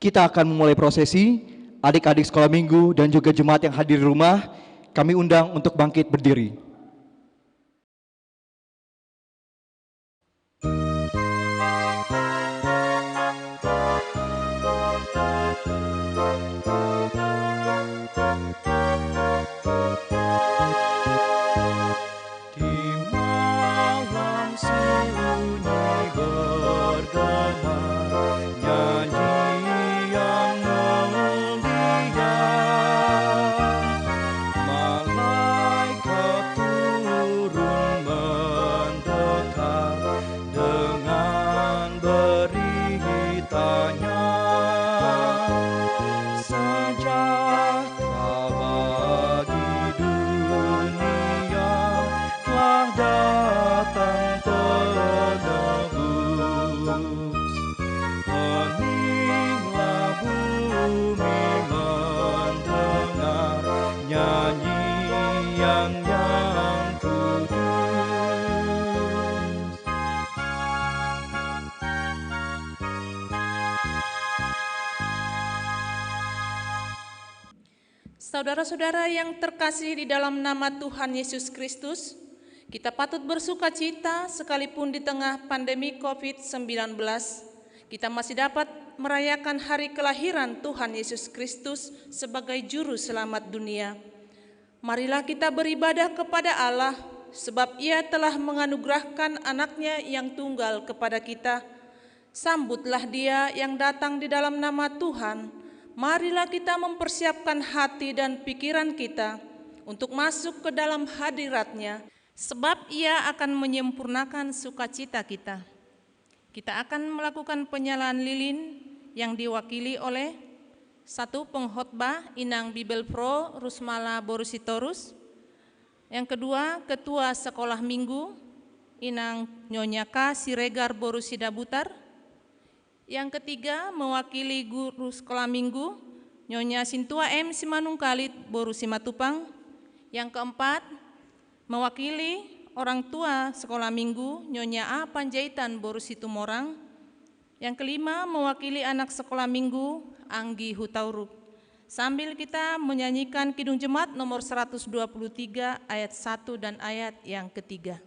Kita akan memulai prosesi. Adik-adik sekolah minggu dan juga jemaat yang hadir di rumah, kami undang untuk bangkit berdiri. Saudara-saudara yang terkasih di dalam nama Tuhan Yesus Kristus, kita patut bersuka cita sekalipun di tengah pandemi COVID-19, kita masih dapat merayakan hari kelahiran Tuhan Yesus Kristus sebagai Juru Selamat dunia. Marilah kita beribadah kepada Allah, sebab Ia telah menganugerahkan anaknya yang tunggal kepada kita. Sambutlah Dia yang datang di dalam nama Tuhan. Marilah kita mempersiapkan hati dan pikiran kita untuk masuk ke dalam hadirat-Nya, sebab Ia akan menyempurnakan sukacita kita. Kita akan melakukan penyalaan lilin yang diwakili oleh satu pengkhotbah Inang Bibel Pro Rusmala Borusitorus, yang kedua Ketua Sekolah Minggu Inang Nyonya K. Siregar Borusida Butar, yang ketiga mewakili guru sekolah minggu Nyonya Sintua M. Simanungkalit Boru Simatupang, yang keempat mewakili orang tua sekolah minggu Nyonya A. Panjaitan Boru Situmorang, yang kelima mewakili anak sekolah minggu Anggi Hutauruk. Sambil kita menyanyikan Kidung Jemaat nomor 123 ayat 1 dan ayat yang ketiga.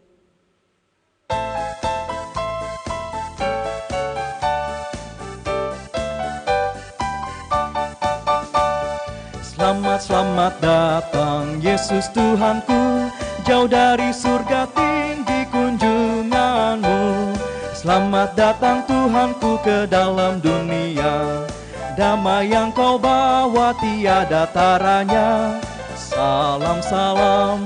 Selamat, selamat datang Yesus Tuhanku, jauh dari surga tinggi kunjunganmu. Selamat datang Tuhanku ke dalam dunia, damai yang kau bawa tiada taranya. Salam, salam.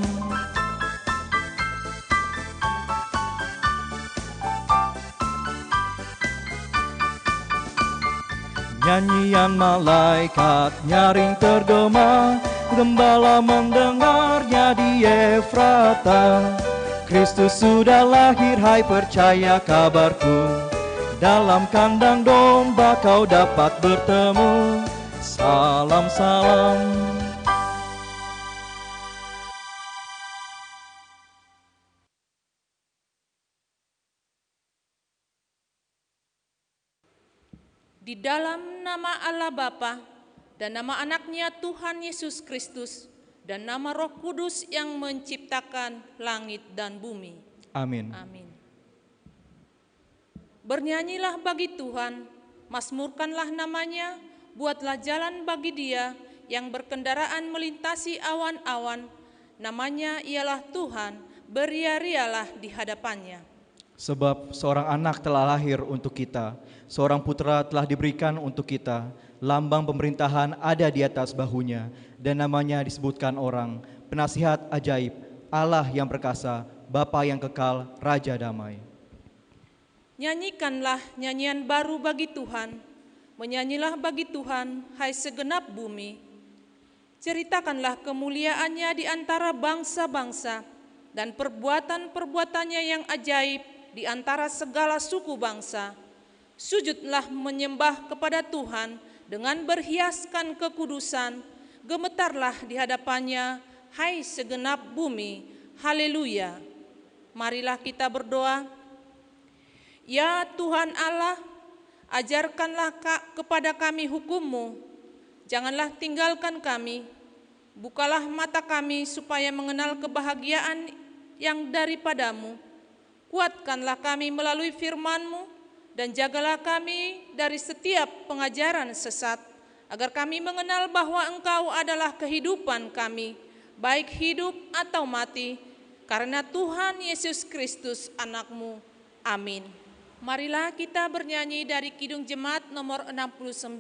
Nyanyian malaikat nyaring tergema, gembala mendengarnya di Efrata. Kristus sudah lahir, hai percaya kabarku, dalam kandang domba kau dapat bertemu. Salam, salam. Di dalam nama Allah Bapa dan nama anaknya Tuhan Yesus Kristus dan nama Roh Kudus yang menciptakan langit dan bumi. Amin. Amin. Bernyanyilah bagi Tuhan, mazmurkanlah namanya, buatlah jalan bagi Dia yang berkendaraan melintasi awan-awan. Namanya ialah Tuhan, beria-rialah di hadapannya. Sebab seorang anak telah lahir untuk kita, seorang putra telah diberikan untuk kita. Lambang pemerintahan ada di atas bahunya, dan namanya disebutkan orang, Penasihat Ajaib, Allah yang perkasa, Bapa yang kekal, Raja damai. Nyanyikanlah nyanyian baru bagi Tuhan, menyanyilah bagi Tuhan, hai segenap bumi. Ceritakanlah kemuliaannya di antara bangsa-bangsa, dan perbuatan-perbuatannya yang ajaib di antara segala suku bangsa. Sujudlah menyembah kepada Tuhan dengan berhiaskan kekudusan, gemetarlah di hadapannya, hai segenap bumi. Haleluya. Marilah kita berdoa. Ya Tuhan Allah, Ajarkanlah kepada kami hukum-Mu, janganlah tinggalkan kami. Bukalah mata kami supaya mengenal kebahagiaan yang daripada-Mu. Kuatkanlah kami melalui firman-Mu, dan jagalah kami dari setiap pengajaran sesat, agar kami mengenal bahwa Engkau adalah kehidupan kami, baik hidup atau mati, karena Tuhan Yesus Kristus anak-Mu. Amin. Marilah kita bernyanyi dari Kidung Jemaat nomor 69,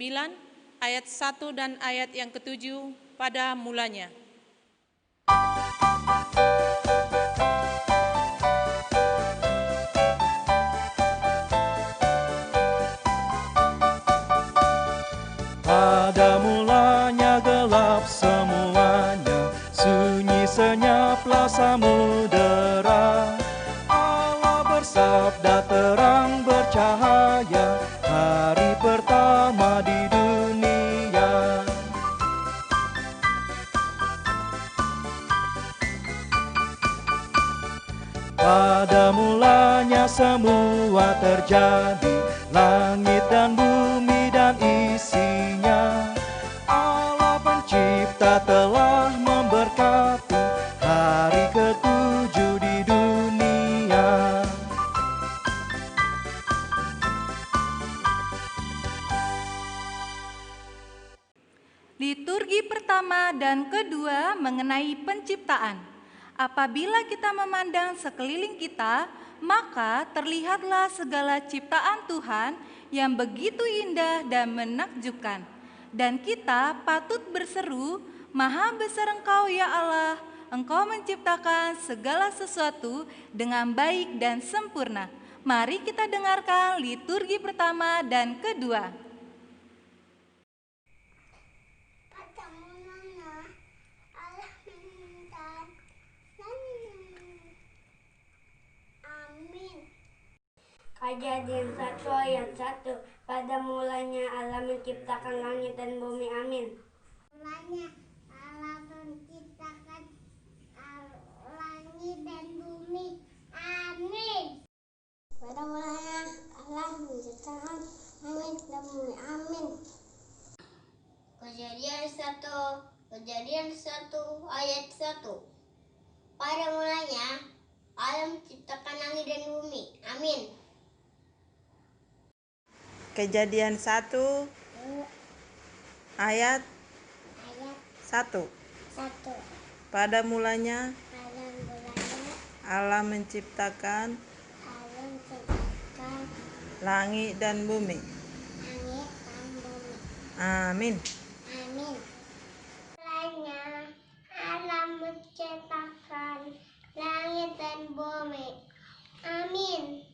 ayat 1 dan ayat yang ke-7 pada mulanya. Pada mulanya gelap semuanya, sunyi senyaplah samudera. Allah bersabda terang bercahaya, hari pertama di dunia. Pada mulanya semua terjadi, langit dan bumi dan isinya. Allah pencipta telah memberkati hari ketujuh di dunia. Liturgi pertama dan kedua mengenai penciptaan. Apabila kita memandang sekeliling kita, maka terlihatlah segala ciptaan Tuhan yang begitu indah dan menakjubkan. Dan kita patut berseru, Maha besar Engkau ya Allah, Engkau menciptakan segala sesuatu dengan baik dan sempurna. Mari kita dengarkan liturgi pertama dan kedua. Kejadian 1 ayat 1. Pada mulanya Allah menciptakan langit dan bumi. Amin. Mulanya Allah menciptakan langit dan bumi. Amin. Pada mulanya Allah menciptakan langit dan bumi. Amin. Kejadian 1 ayat 1. Pada mulanya Allah menciptakan langit dan bumi. Amin. Kejadian 1 ayat 1. Pada mulanya Allah menciptakan langit dan bumi. Amin. Amin. Mulanya Allah menciptakan langit dan bumi. Amin.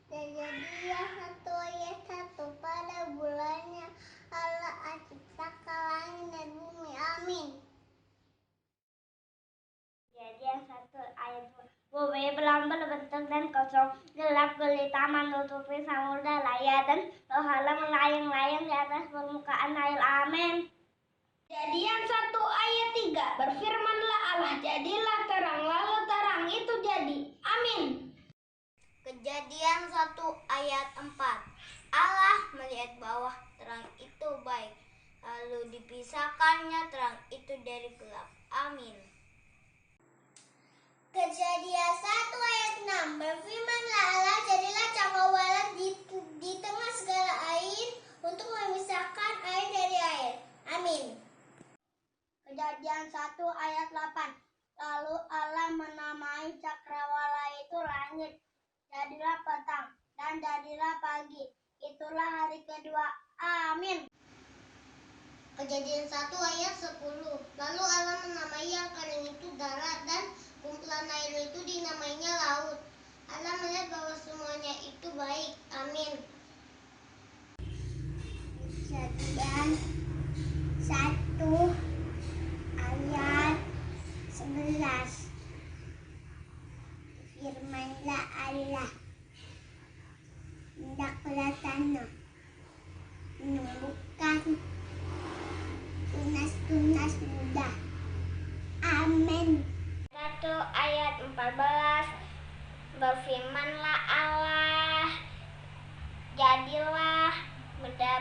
Kejadian 1 ayat 1. Pada bulannya Allah menciptakan langit dan bumi. Amin. Kejadian 1 ayat 2. Bumi belum berbentuk dan kosong, gelap gulita menutupi samudra lautan, Allah melayang-layang di atas permukaan air. Amin. Kejadian 1 ayat 3. Berfirmanlah Allah, jadilah terang, lalu terang itu jadi. Amin. Kejadian 1 ayat 4. Allah melihat bahwa terang itu baik, lalu dipisahkannya terang itu dari gelap. Amin. Kejadian 1 ayat 6. Berfirmanlah Allah, jadilah cakrawala di tengah segala air untuk memisahkan air dari air. Amin. Kejadian 1 ayat 8. Lalu Allah menamai cakrawala itu langit. Jadilah petang dan jadilah pagi. Itulah hari kedua. Amin. Kejadian 1 ayat 10. Lalu Allah menamai yang kering itu darat dan kumpulan air itu dinamainya laut. Allah melihat bahwa semuanya itu baik. Amin. Kejadian 1 ayat 11. Firmanlah Allah, hendaklah tanah menumbuhkan tunas-tunas muda. Amin. 1 ayat 14. Berfirmanlah Allah, jadilah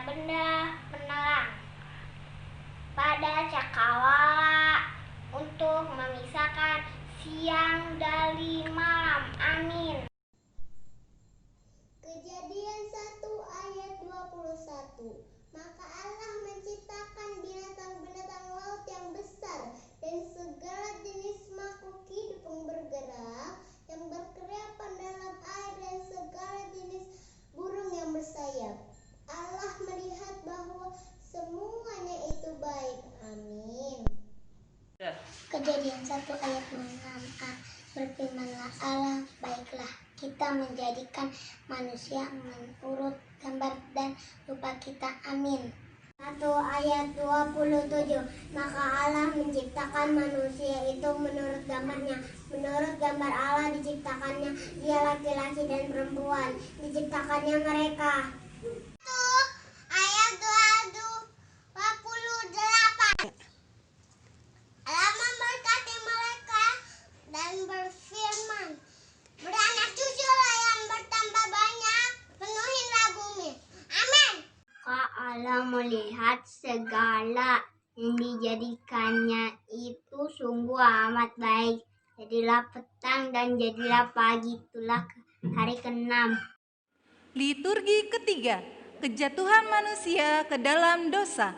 benda penerang pada cakrawala untuk memisahkan siang dari malam. Amin. Kejadian 1 ayat 21. Maka Allah menciptakan binatang-binatang laut yang besar dan segala jenis makhluk hidup yang bergerak, yang berkeriapan dalam air, dan segala jenis burung yang bersayap. Allah melihat bahwa semuanya itu baik. Amin. Kejadian 1 ayat 6a. Berfirmanlah Allah, baiklah kita menjadikan manusia menurut gambar dan rupa kita. Amin. 1 ayat 27. Maka Allah menciptakan manusia itu menurut gambarnya. Menurut gambar Allah diciptakannya, dia laki-laki dan perempuan. Diciptakannya mereka. 1 ayat 28. Allah memberkati mereka dan berfirman, beranak cuculah yang bertambah banyak, penuhilah bumi. Amin. Allah melihat segala yang dijadikannya itu sungguh amat baik. Jadilah petang dan jadilah pagi, itulah hari ke-6. Liturgi ketiga, kejatuhan manusia ke dalam dosa.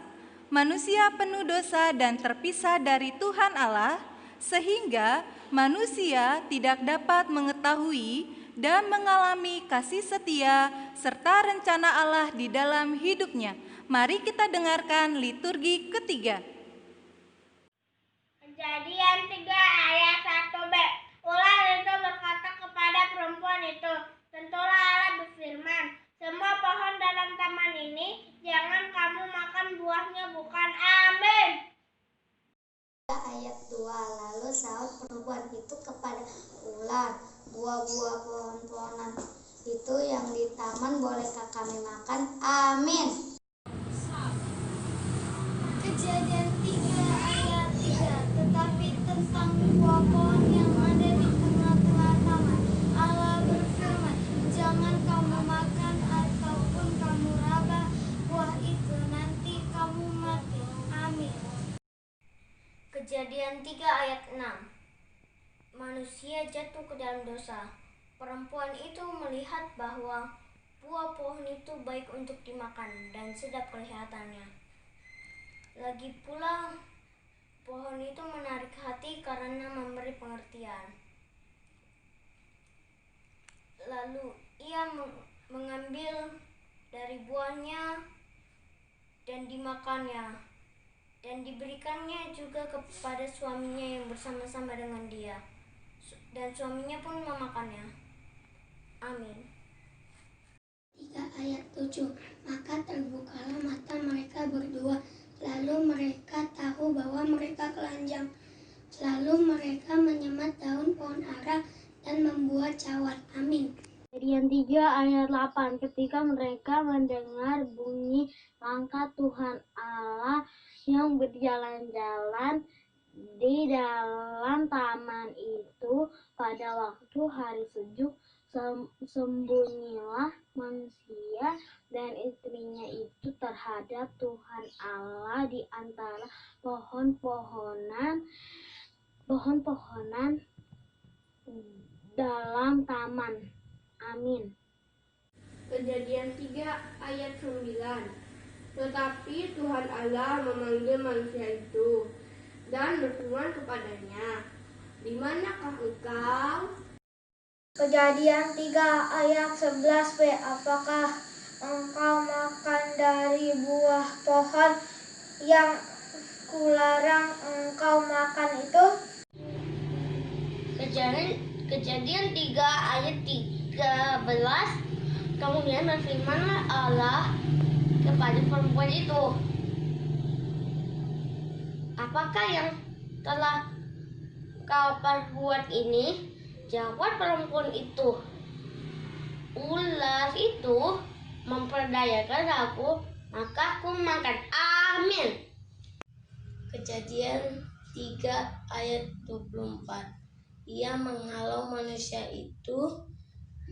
Manusia penuh dosa dan terpisah dari Tuhan Allah, sehingga manusia tidak dapat mengetahui dan mengalami kasih setia serta rencana Allah di dalam hidupnya. Mari kita dengarkan liturgi ketiga. Kejadian 3 ayat 1b. Ular itu berkata kepada perempuan itu, tentulah Allah berfirman, semua pohon dalam taman ini jangan kamu makan buahnya, bukan? Amin. Ayat 2. Lalu sahut perempuan itu kepada ular, buah-buah pohon-pohonan itu yang di taman bolehkah kami makan? Amin. Kejadian 3 ayat 3. Tetapi tentang buah pohon yang ada di tengah-tengah taman, Allah berfirman, jangan kamu makan ataupun kamu raba buah itu, nanti kamu mati. Amin. Kejadian 3 ayat 6. Manusia jatuh ke dalam dosa. Perempuan itu melihat bahwa buah pohon itu baik untuk dimakan dan sedap kelihatannya. Lagi pula pohon itu menarik hati karena memberi pengertian. Lalu ia mengambil dari buahnya dan dimakannya, dan diberikannya juga kepada suaminya yang bersama-sama dengan dia, dan suaminya pun memakannya. Amin. 3 ayat 7. Maka terbukalah mata mereka berdua, lalu mereka tahu bahwa mereka telanjang. Lalu mereka menyemat daun pohon ara dan membuat cawat. Amin. Kejadian 3 ayat 8. Ketika mereka mendengar bunyi langkah Tuhan Allah yang berjalan-jalan di dalam taman itu pada waktu hari sejuk, sembunyilah manusia dan istrinya itu terhadap Tuhan Allah di antara pohon-pohonan dalam taman. Amin. Kejadian 3 ayat 9. Tetapi Tuhan Allah memanggil manusia itu dan berfirman kepadanya, di manakah engkau? Kejadian 3 ayat 11b. Apakah engkau makan dari buah pohon yang kularang engkau makan itu? Kejadian 3 ayat 13. Kemudian berfirmanlah Allah kepada perempuan itu, apakah yang telah kau perbuat ini? Jawab perempuan itu, ular itu memperdayakan aku, maka aku makan. Amin. Kejadian 3 ayat 24. Ia menghalau manusia itu,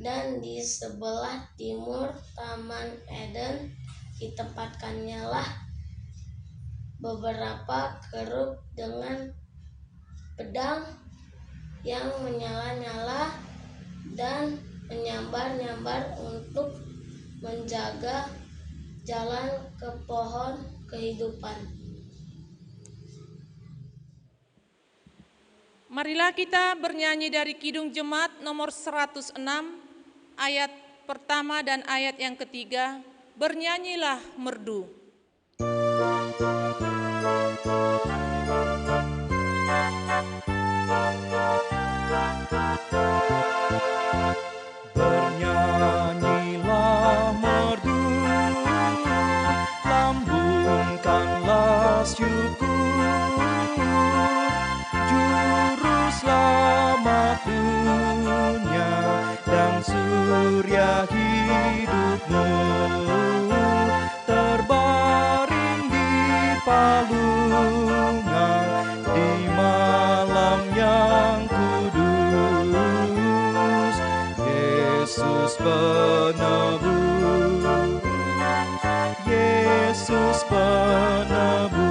dan di sebelah timur Taman Eden ditempatkannya lah beberapa kerub dengan pedang yang menyala-nyala dan menyambar-nyambar untuk menjaga jalan ke pohon kehidupan. Marilah kita bernyanyi dari Kidung Jemaat nomor 106, ayat pertama dan ayat yang ketiga. Bernyanyilah merdu. Bernyanyilah merdu, lambungkanlah syukur, juru selamat dunia dan surya hidupmu terbaring di palungan di malam yang kudus. Yesus penebus, Yesus penebus.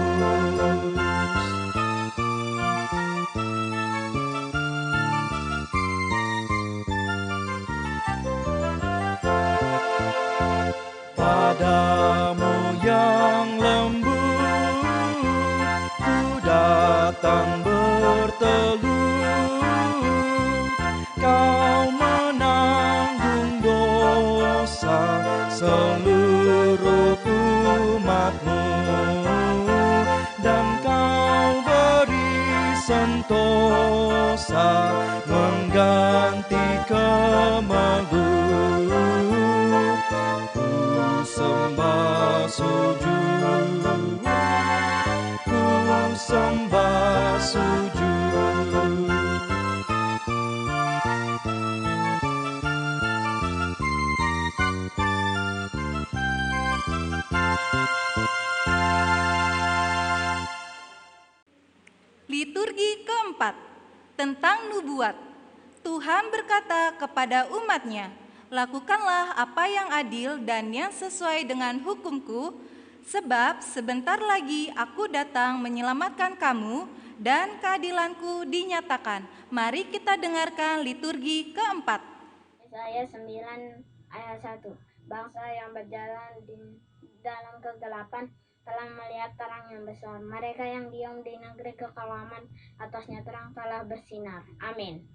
Padamu yang lembut ku datang bertelut, kau menanggung dosa seluruh umatmu, dan kau beri sentosa mengganti kemelut. Ku sembah sujud, ku sembah sujud. Liturgi keempat, tentang nubuat. Tuhan berkata kepada umat-Nya, lakukanlah apa yang adil dan yang sesuai dengan hukum-Ku, sebab sebentar lagi Aku datang menyelamatkan kamu dan keadilan-Ku dinyatakan. Mari kita dengarkan liturgi keempat. Yesaya 9 ayat 1. Bangsa yang berjalan di dalam kegelapan telah melihat terang yang besar. Mereka yang diam di negeri kekelaman, atasnya terang telah bersinar. Amin.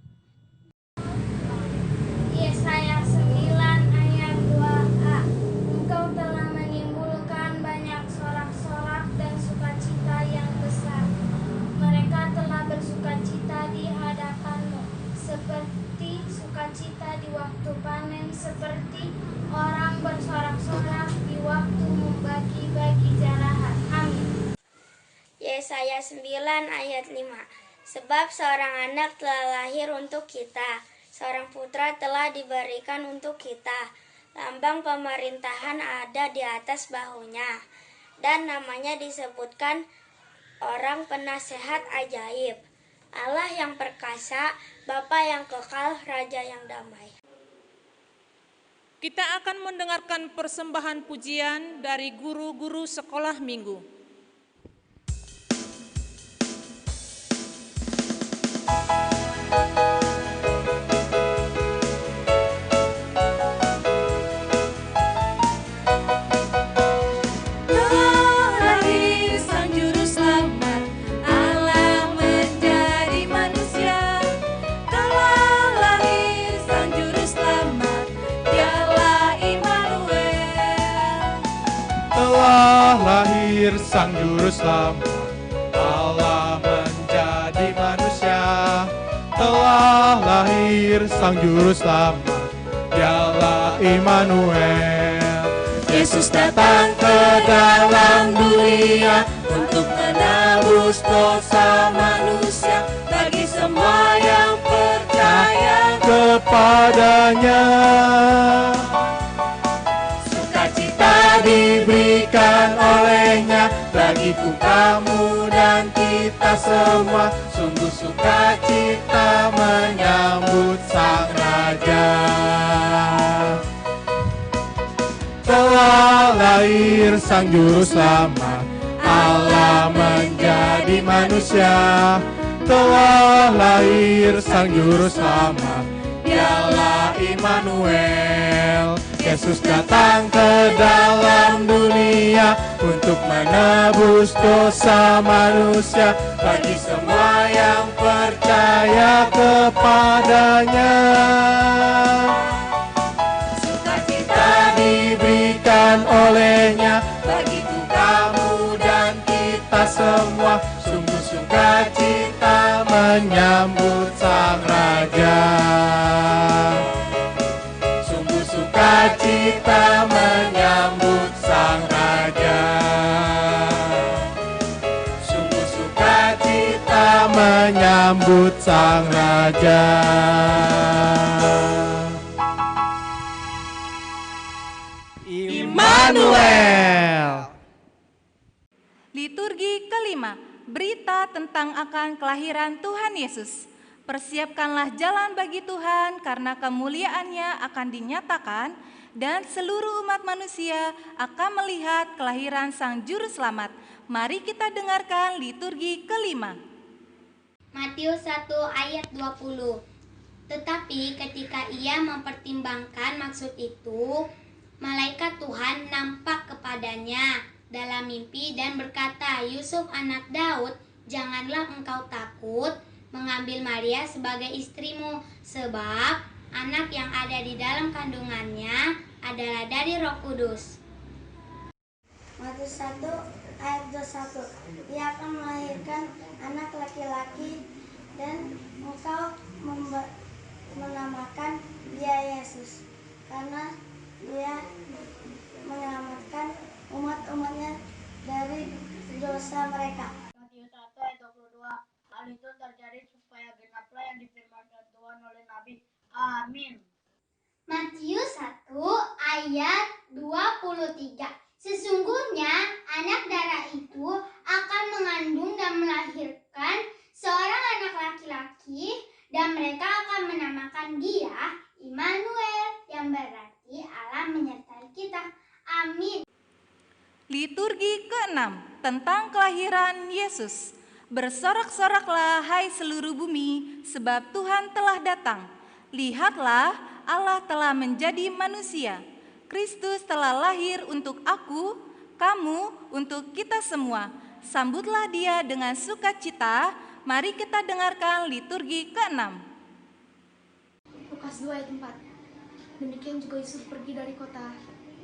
Yesaya 9 ayat 2a. Engkau telah menimbulkan banyak sorak-sorak dan sukacita yang besar. Mereka telah bersukacita di hadapan-Mu, seperti sukacita di waktu panen, seperti orang bersorak-sorak di waktu membagi-bagi jarahan. Amin. Yesaya 9 ayat 5. Sebab seorang anak telah lahir untuk kita, seorang putra telah diberikan untuk kita. Lambang pemerintahan ada di atas bahunya, dan namanya disebutkan Orang Penasehat Ajaib, Allah yang perkasa, Bapa yang kekal, Raja yang damai. Kita akan mendengarkan persembahan pujian dari guru-guru sekolah minggu. Lahir Sang Juru Selamat, Allah menjadi manusia. Telah lahir Sang Juru Selamat, Dialah Immanuel. Yesus datang ke dalam dunia untuk menebus dosa manusia, bagi semua yang percaya kepadanya. Diberikan olehnya bagiku, kamu dan kita semua. Sungguh sukacita menyambut Sang Raja. Telah lahir Sang Juru Selamat, Allah menjadi manusia. Telah lahir Sang Juru Selamat, Dialah Immanuel. Yesus datang ke dalam dunia untuk menebus dosa manusia, bagi semua yang percaya kepadanya. Sukacita diberikan olehnya, bagiku, kamu, dan kita semua. Sungguh sukacita menyambut Sang Raja. Sungguh sukacita menyambut Sang Raja. Sungguh sukacita menyambut Sang Raja. Immanuel. Liturgi kelima, berita tentang akan kelahiran Tuhan Yesus. Persiapkanlah jalan bagi Tuhan karena kemuliaannya akan dinyatakan dan seluruh umat manusia akan melihat kelahiran Sang Juru Selamat. Mari kita dengarkan liturgi kelima. Matius 1 ayat 20. Tetapi ketika ia mempertimbangkan maksud itu, malaikat Tuhan nampak kepadanya dalam mimpi dan berkata, Yusuf anak Daud, janganlah engkau takut mengambil Maria sebagai istrimu, sebab anak yang ada di dalam kandungannya adalah dari Roh Kudus. Matius 1 ayat 21. Ia akan melahirkan anak laki-laki dan engkau menamakan dia Yesus, karena dia menyelamatkan umat-umatnya dari dosa mereka. Matius 1 ayat 22. Hal itu terjadi supaya genaplah yang difirmankan Tuhan oleh Nabi. Amin. Matius 1 ayat 23. Sesungguhnya anak darah itu akan mengandung dan melahirkan seorang anak laki-laki, dan mereka akan menamakan dia Immanuel, yang berarti Allah menyertai kita. Amin. Liturgi keenam, tentang kelahiran Yesus. Bersorak-soraklah hai seluruh bumi, sebab Tuhan telah datang. Lihatlah, Allah telah menjadi manusia. Kristus telah lahir untuk aku, kamu, untuk kita semua. Sambutlah dia dengan sukacita. Mari kita dengarkan liturgi keenam. Lukas 2 ayat 4. Demikian juga Yusuf pergi dari kota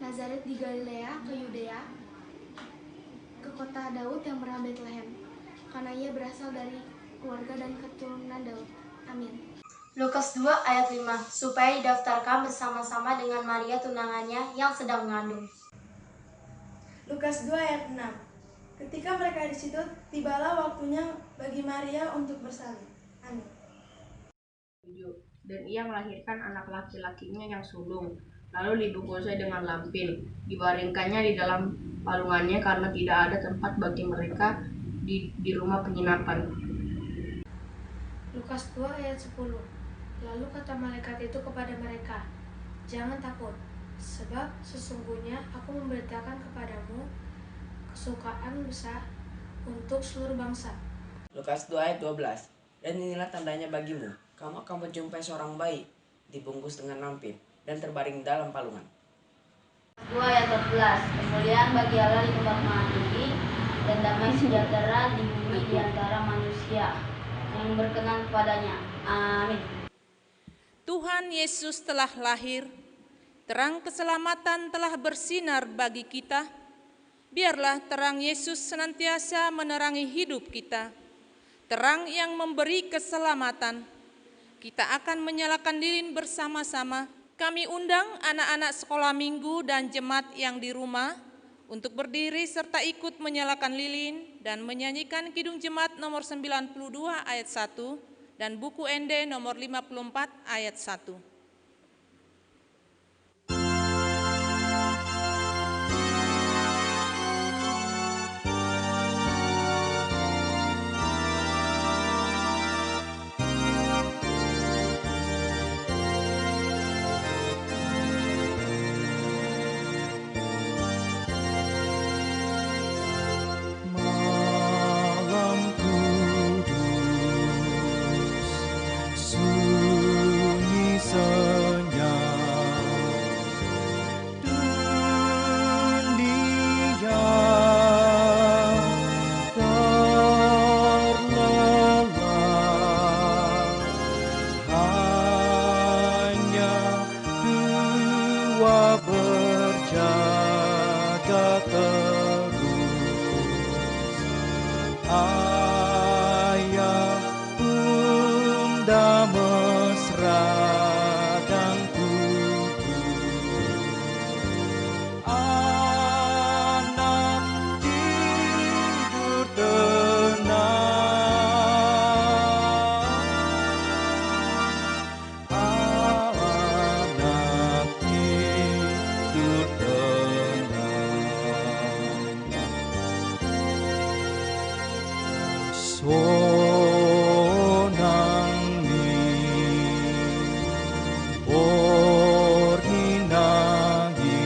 Nazaret di Galilea ke Yudea, ke kota Daud yang bernama Betlehem, karena ia berasal dari keluarga dan keturunan Daud. Amin. Lukas 2 ayat 5. Supaya didaftarkan bersama-sama dengan Maria tunangannya yang sedang mengandung. Lukas 2 ayat 6. Ketika mereka di situ, tibalah waktunya bagi Maria untuk bersalin. Amin. Dan ia melahirkan anak laki-lakinya yang sulung, lalu dibungkusnya dengan lampin, dibaringkannya di dalam palungannya karena tidak ada tempat bagi mereka di rumah penginapan. Lukas 2 ayat 10. Lalu kata malaikat itu kepada mereka, jangan takut, sebab sesungguhnya aku memberitakan kepadamu kesukaan besar untuk seluruh bangsa. Lukas 2 ayat 12. Dan inilah tandanya bagimu, kamu akan menjumpai seorang bayi dibungkus dengan lampin dan terbaring dalam palungan. 2 ayat 14. Kemuliaan bagi Allah di tempat maha tinggi, dan damai sejahtera di bumi di antara manusia yang berkenan kepadanya. Amin. Tuhan Yesus telah lahir, terang keselamatan telah bersinar bagi kita. Biarlah terang Yesus senantiasa menerangi hidup kita, terang yang memberi keselamatan. Kita akan menyalakan lilin bersama-sama. Kami undang anak-anak sekolah minggu dan jemaat yang di rumah untuk berdiri serta ikut menyalakan lilin dan menyanyikan Kidung Jemaat nomor 92 ayat 1 dan buku ND nomor 54 ayat 1. berdua berjaga terus. Ayah bunda mesra dan kudus. Anak tidur tenang. Anak tidur tenang. Sonang ni borninangi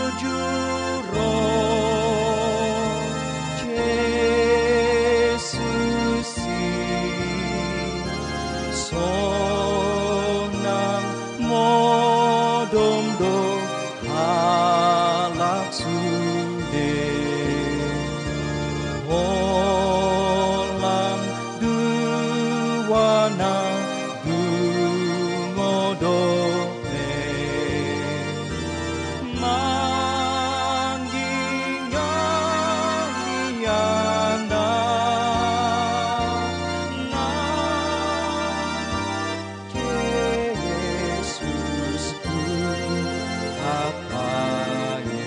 ujuro Jesusi sonang modomdo halak sude holang duwana dungodope manggingaliana na Yesusku apaye.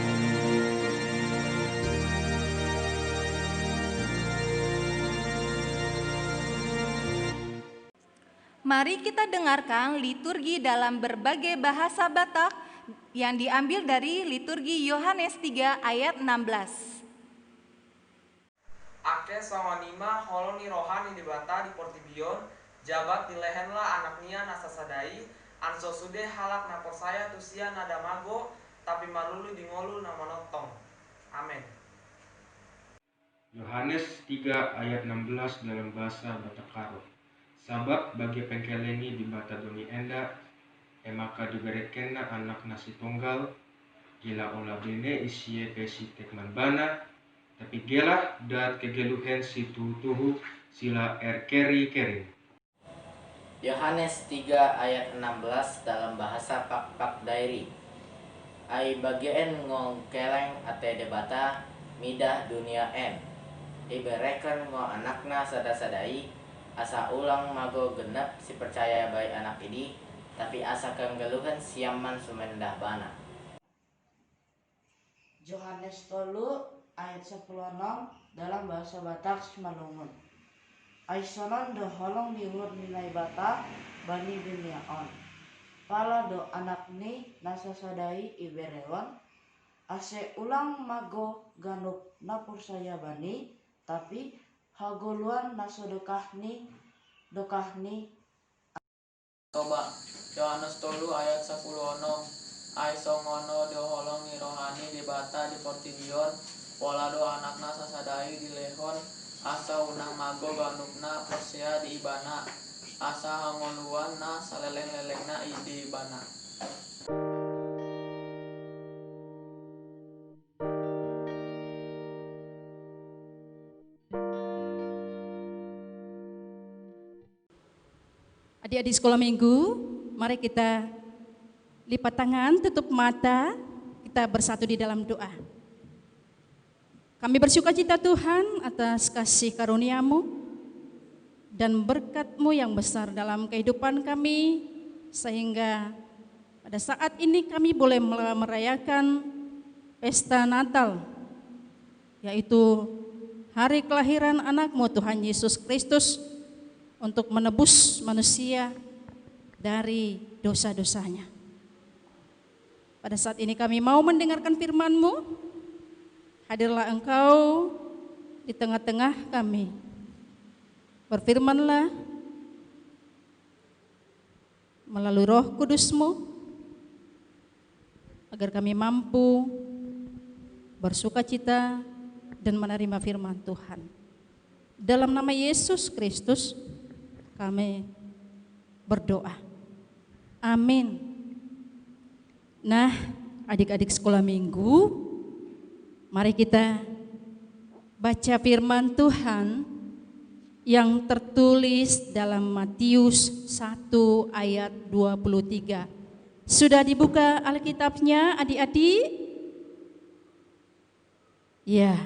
Mari kita dengarkan liturgi dalam berbagai bahasa Batak yang diambil dari liturgi Yohanes 3 ayat 16. Ake songonima holoni rohani di bata di portibion jabat di lehenlah anaknya nasasadai anso sude halak napor saya tusia nada mago tapi malulu di ngolu nama notong. Amin. Yohanes 3 ayat 16 dalam bahasa Batak Karo. Sabab bagi pengkelengi di bata doni enda emaka diberekenna anak nasi tunggal gila olah bene isie pesi tekman bana tapi gelah dat kegeluhen si tuhu sila erkeri kering. Yohanes 3 ayat 16 dalam bahasa Pak Dairi. Ai bagien ngong keleng ate debata midah dunia en. Ibereken ngo anakna sada-sadai asa ulang mago genep si percaya baik anak ini tapi asa kenggeluhan siaman sumendah bana. Yohanes 3 ayat 10 dalam bahasa Batak Simalungun. Aisonon do holong diurut nilai bata bani dunia on. Pala do anak ni nasasadai iberewon. Ase ulang mago ganup napur saya bani tapi hagoluan nasodokahni dokahni. Coba Yohanes 3 ayat 10 ai songono do holongi rohani di bata di portibion pola do anakna sasadai di lehon asa unang mago ganupna persia di ibana asa hangoluan na saleleng-lelengna di ibana. Adik-adik sekolah minggu, mari kita lipat tangan, tutup mata, kita bersatu di dalam doa. Kami bersukacita Tuhan atas kasih karunia-Mu dan berkat-Mu yang besar dalam kehidupan kami, sehingga pada saat ini kami boleh merayakan pesta Natal, yaitu hari kelahiran anak-Mu Tuhan Yesus Kristus, untuk menebus manusia dari dosa-dosanya. Pada saat ini kami mau mendengarkan firman-Mu. Hadirlah Engkau di tengah-tengah kami. Berfirmanlah melalui Roh Kudus-Mu agar kami mampu bersukacita dan menerima firman Tuhan. Dalam nama Yesus Kristus kami berdoa. Amin. Nah, adik-adik sekolah minggu, mari kita baca firman Tuhan yang tertulis dalam Matius 1 ayat 23. Sudah dibuka Alkitabnya adik-adik? Ya,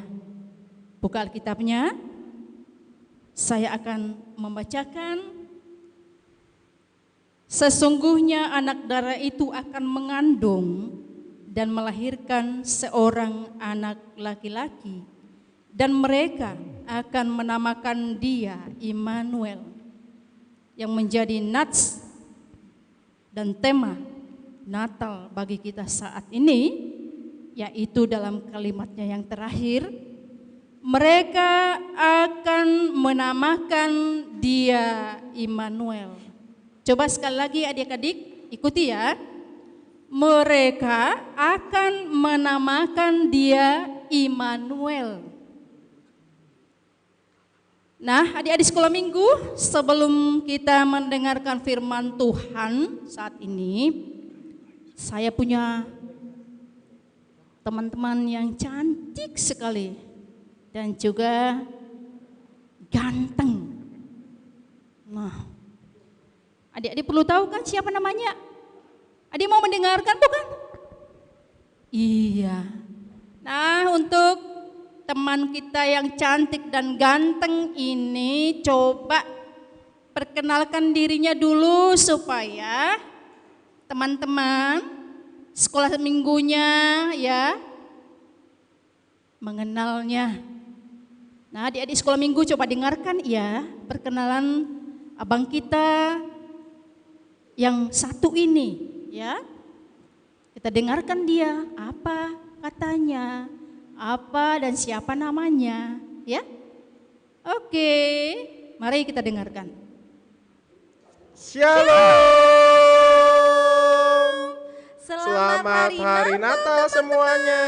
buka Alkitabnya. Saya akan membacakan. Sesungguhnya anak darah itu akan mengandung dan melahirkan seorang anak laki-laki, dan mereka akan menamakan dia Immanuel, yang menjadi nats dan tema Natal bagi kita saat ini, yaitu dalam kalimatnya yang terakhir, mereka akan menamakan dia Immanuel. Coba sekali lagi adik-adik ikuti ya. Mereka akan menamakan dia Immanuel. Nah, adik-adik sekolah minggu, sebelum kita mendengarkan firman Tuhan saat ini, saya punya teman-teman yang cantik sekali dan juga ganteng. Nah, adik-adik perlu tahu kan siapa namanya? Adik mau mendengarkan bukan? Iya. Nah, untuk teman kita yang cantik dan ganteng ini, coba perkenalkan dirinya dulu supaya teman-teman sekolah minggunya ya mengenalnya. Nah, adik-adik sekolah minggu coba dengarkan ya perkenalan abang kita yang satu ini ya. Kita dengarkan dia apa katanya, apa dan siapa namanya ya. Oke, mari kita dengarkan. Shalom. Selamat hari Natal semuanya.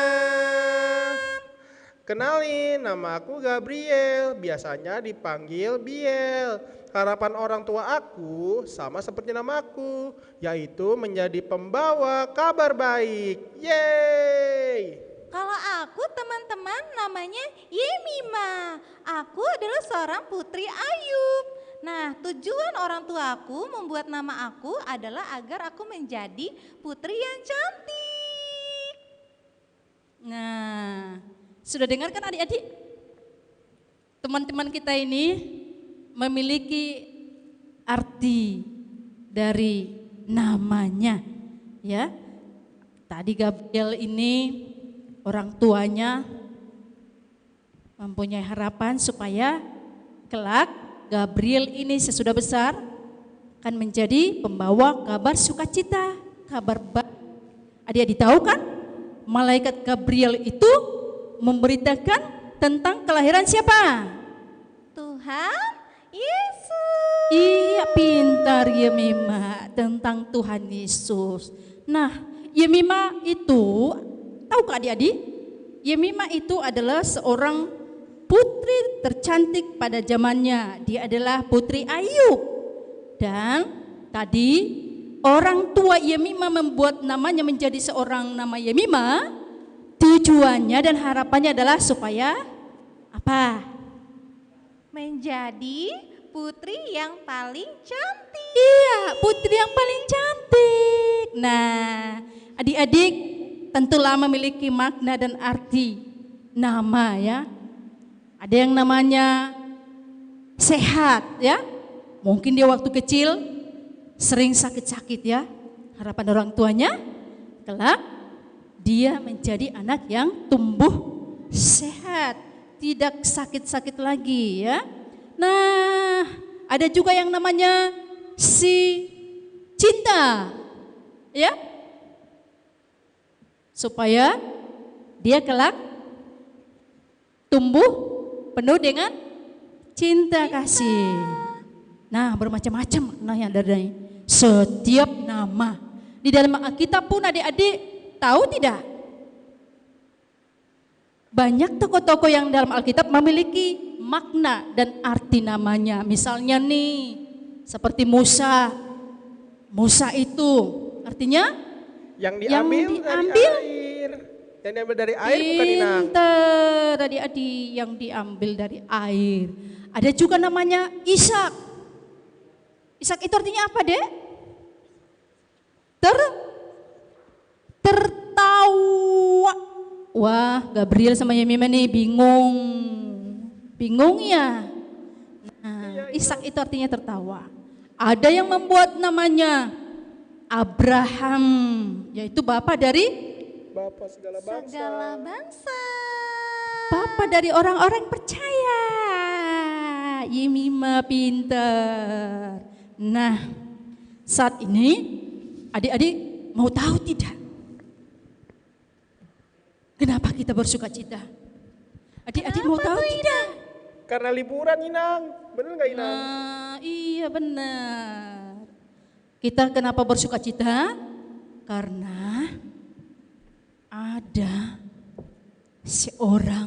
Kenalin, nama aku Gabriel, biasanya dipanggil Biel. Harapan orang tua aku sama seperti namaku, yaitu menjadi pembawa kabar baik. Yeay! Kalau aku teman-teman namanya Yemima. Aku adalah seorang putri Ayub. Nah, tujuan orang tua aku membuat nama aku adalah agar aku menjadi putri yang cantik. Nah, sudah dengarkan adik-adik? Teman-teman kita ini memiliki arti dari namanya, ya. Tadi Gabriel ini orang tuanya mempunyai harapan supaya kelak Gabriel ini sesudah besar akan menjadi pembawa kabar sukacita, kabar baik. Adik-adik tahu kan? Malaikat Gabriel itu memberitakan tentang kelahiran siapa? Tuhan Yesus. Iya, pintar Yemima tentang Tuhan Yesus. Nah, Yemima itu, tahu kak adik-adik? Yemima itu adalah seorang putri tercantik pada zamannya. Dia adalah putri Ayub. Dan tadi orang tua Yemima membuat namanya menjadi seorang nama Yemima. Tujuannya dan harapannya adalah supaya apa? Menjadi putri yang paling cantik. Iya, putri yang paling cantik. Nah, adik-adik tentulah memiliki makna dan arti nama ya. Ada yang namanya sehat ya. Mungkin dia waktu kecil sering sakit-sakit ya. Harapan orang tuanya kelak dia menjadi anak yang tumbuh sehat, tidak sakit-sakit lagi ya. Nah, ada juga yang namanya si cinta ya. Supaya dia kelak tumbuh penuh dengan cinta kasih. Nah, bermacam-macam makna yang ada dari setiap nama. Di dalam Alkitab pun adik-adik tahu tidak? Banyak tokoh-tokoh yang dalam Alkitab memiliki makna dan arti namanya. Misalnya nih, seperti Musa. Musa itu artinya yang diambil dari air. Yang diambil dari air bukan inang. Pintar adik-adik, yang diambil dari air. ada juga namanya Ishak. Ishak itu artinya apa, Dek? Tertawa. Wah, Gabriel sama Yemima nih bingung. Bingung ya? Nah, Ishak itu artinya tertawa. Ada yang membuat namanya Abraham, yaitu bapak dari Bapak segala bangsa. Bapak dari orang-orang percaya. Yemima pintar. Nah, saat ini adik-adik mau tahu tidak? Kenapa kita bersuka cita? Adik-adik mau tahu tidak? Karena liburan, Inang. Bener nggak, Inang? Iya benar. Kita kenapa bersuka cita? Karena ada seorang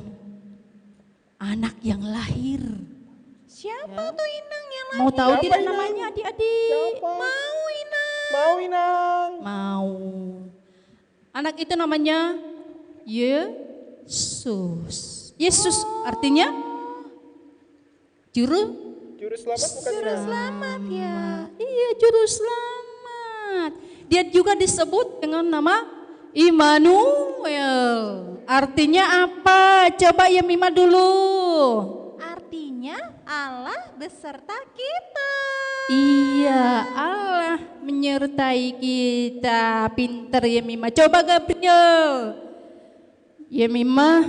anak yang lahir. Siapa tuh Inang yang lahir? Mau tahu Siapa, tidak Inang? namanya adik-adik? Siapa? Mau Inang. Mau, Inang. Mau. Anak itu namanya Yesus. Yesus artinya juru selamat bukan, Juru Inang? selamat ya. Iya, juru selamat. Dia juga disebut dengan nama Immanuel. Artinya apa? Coba Yemima dulu. Artinya Allah beserta kita. Iya, Allah menyertai kita. Pinter Yemima. Coba Gabriel. Yemima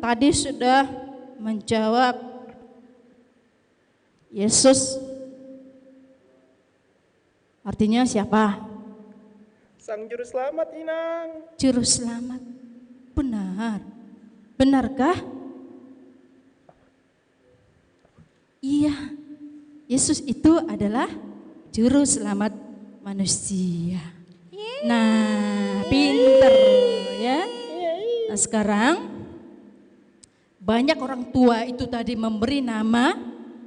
tadi sudah menjawab Yesus. Artinya siapa? Sang juru selamat, Inang. Juru selamat. Benar. Benarkah? Iya. Yesus itu adalah juru selamat manusia. Nah, pinter ya. Nah, sekarang banyak orang tua itu tadi memberi nama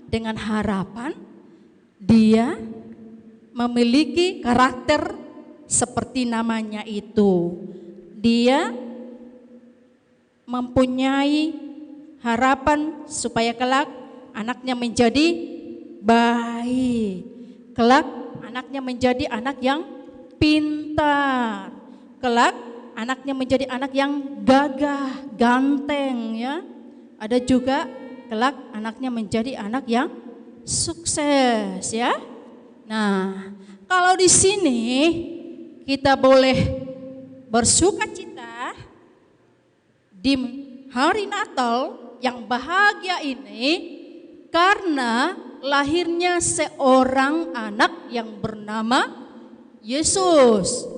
dengan harapan dia memiliki karakter seperti namanya itu. Dia mempunyai harapan supaya kelak anaknya menjadi baik. Kelak anaknya menjadi anak yang pintar. Kelak anaknya menjadi anak yang gagah, ganteng ya. Ada juga kelak anaknya menjadi anak yang sukses ya. Nah, kalau di sini kita boleh bersuka cita di hari Natal yang bahagia ini karena lahirnya seorang anak yang bernama Yesus.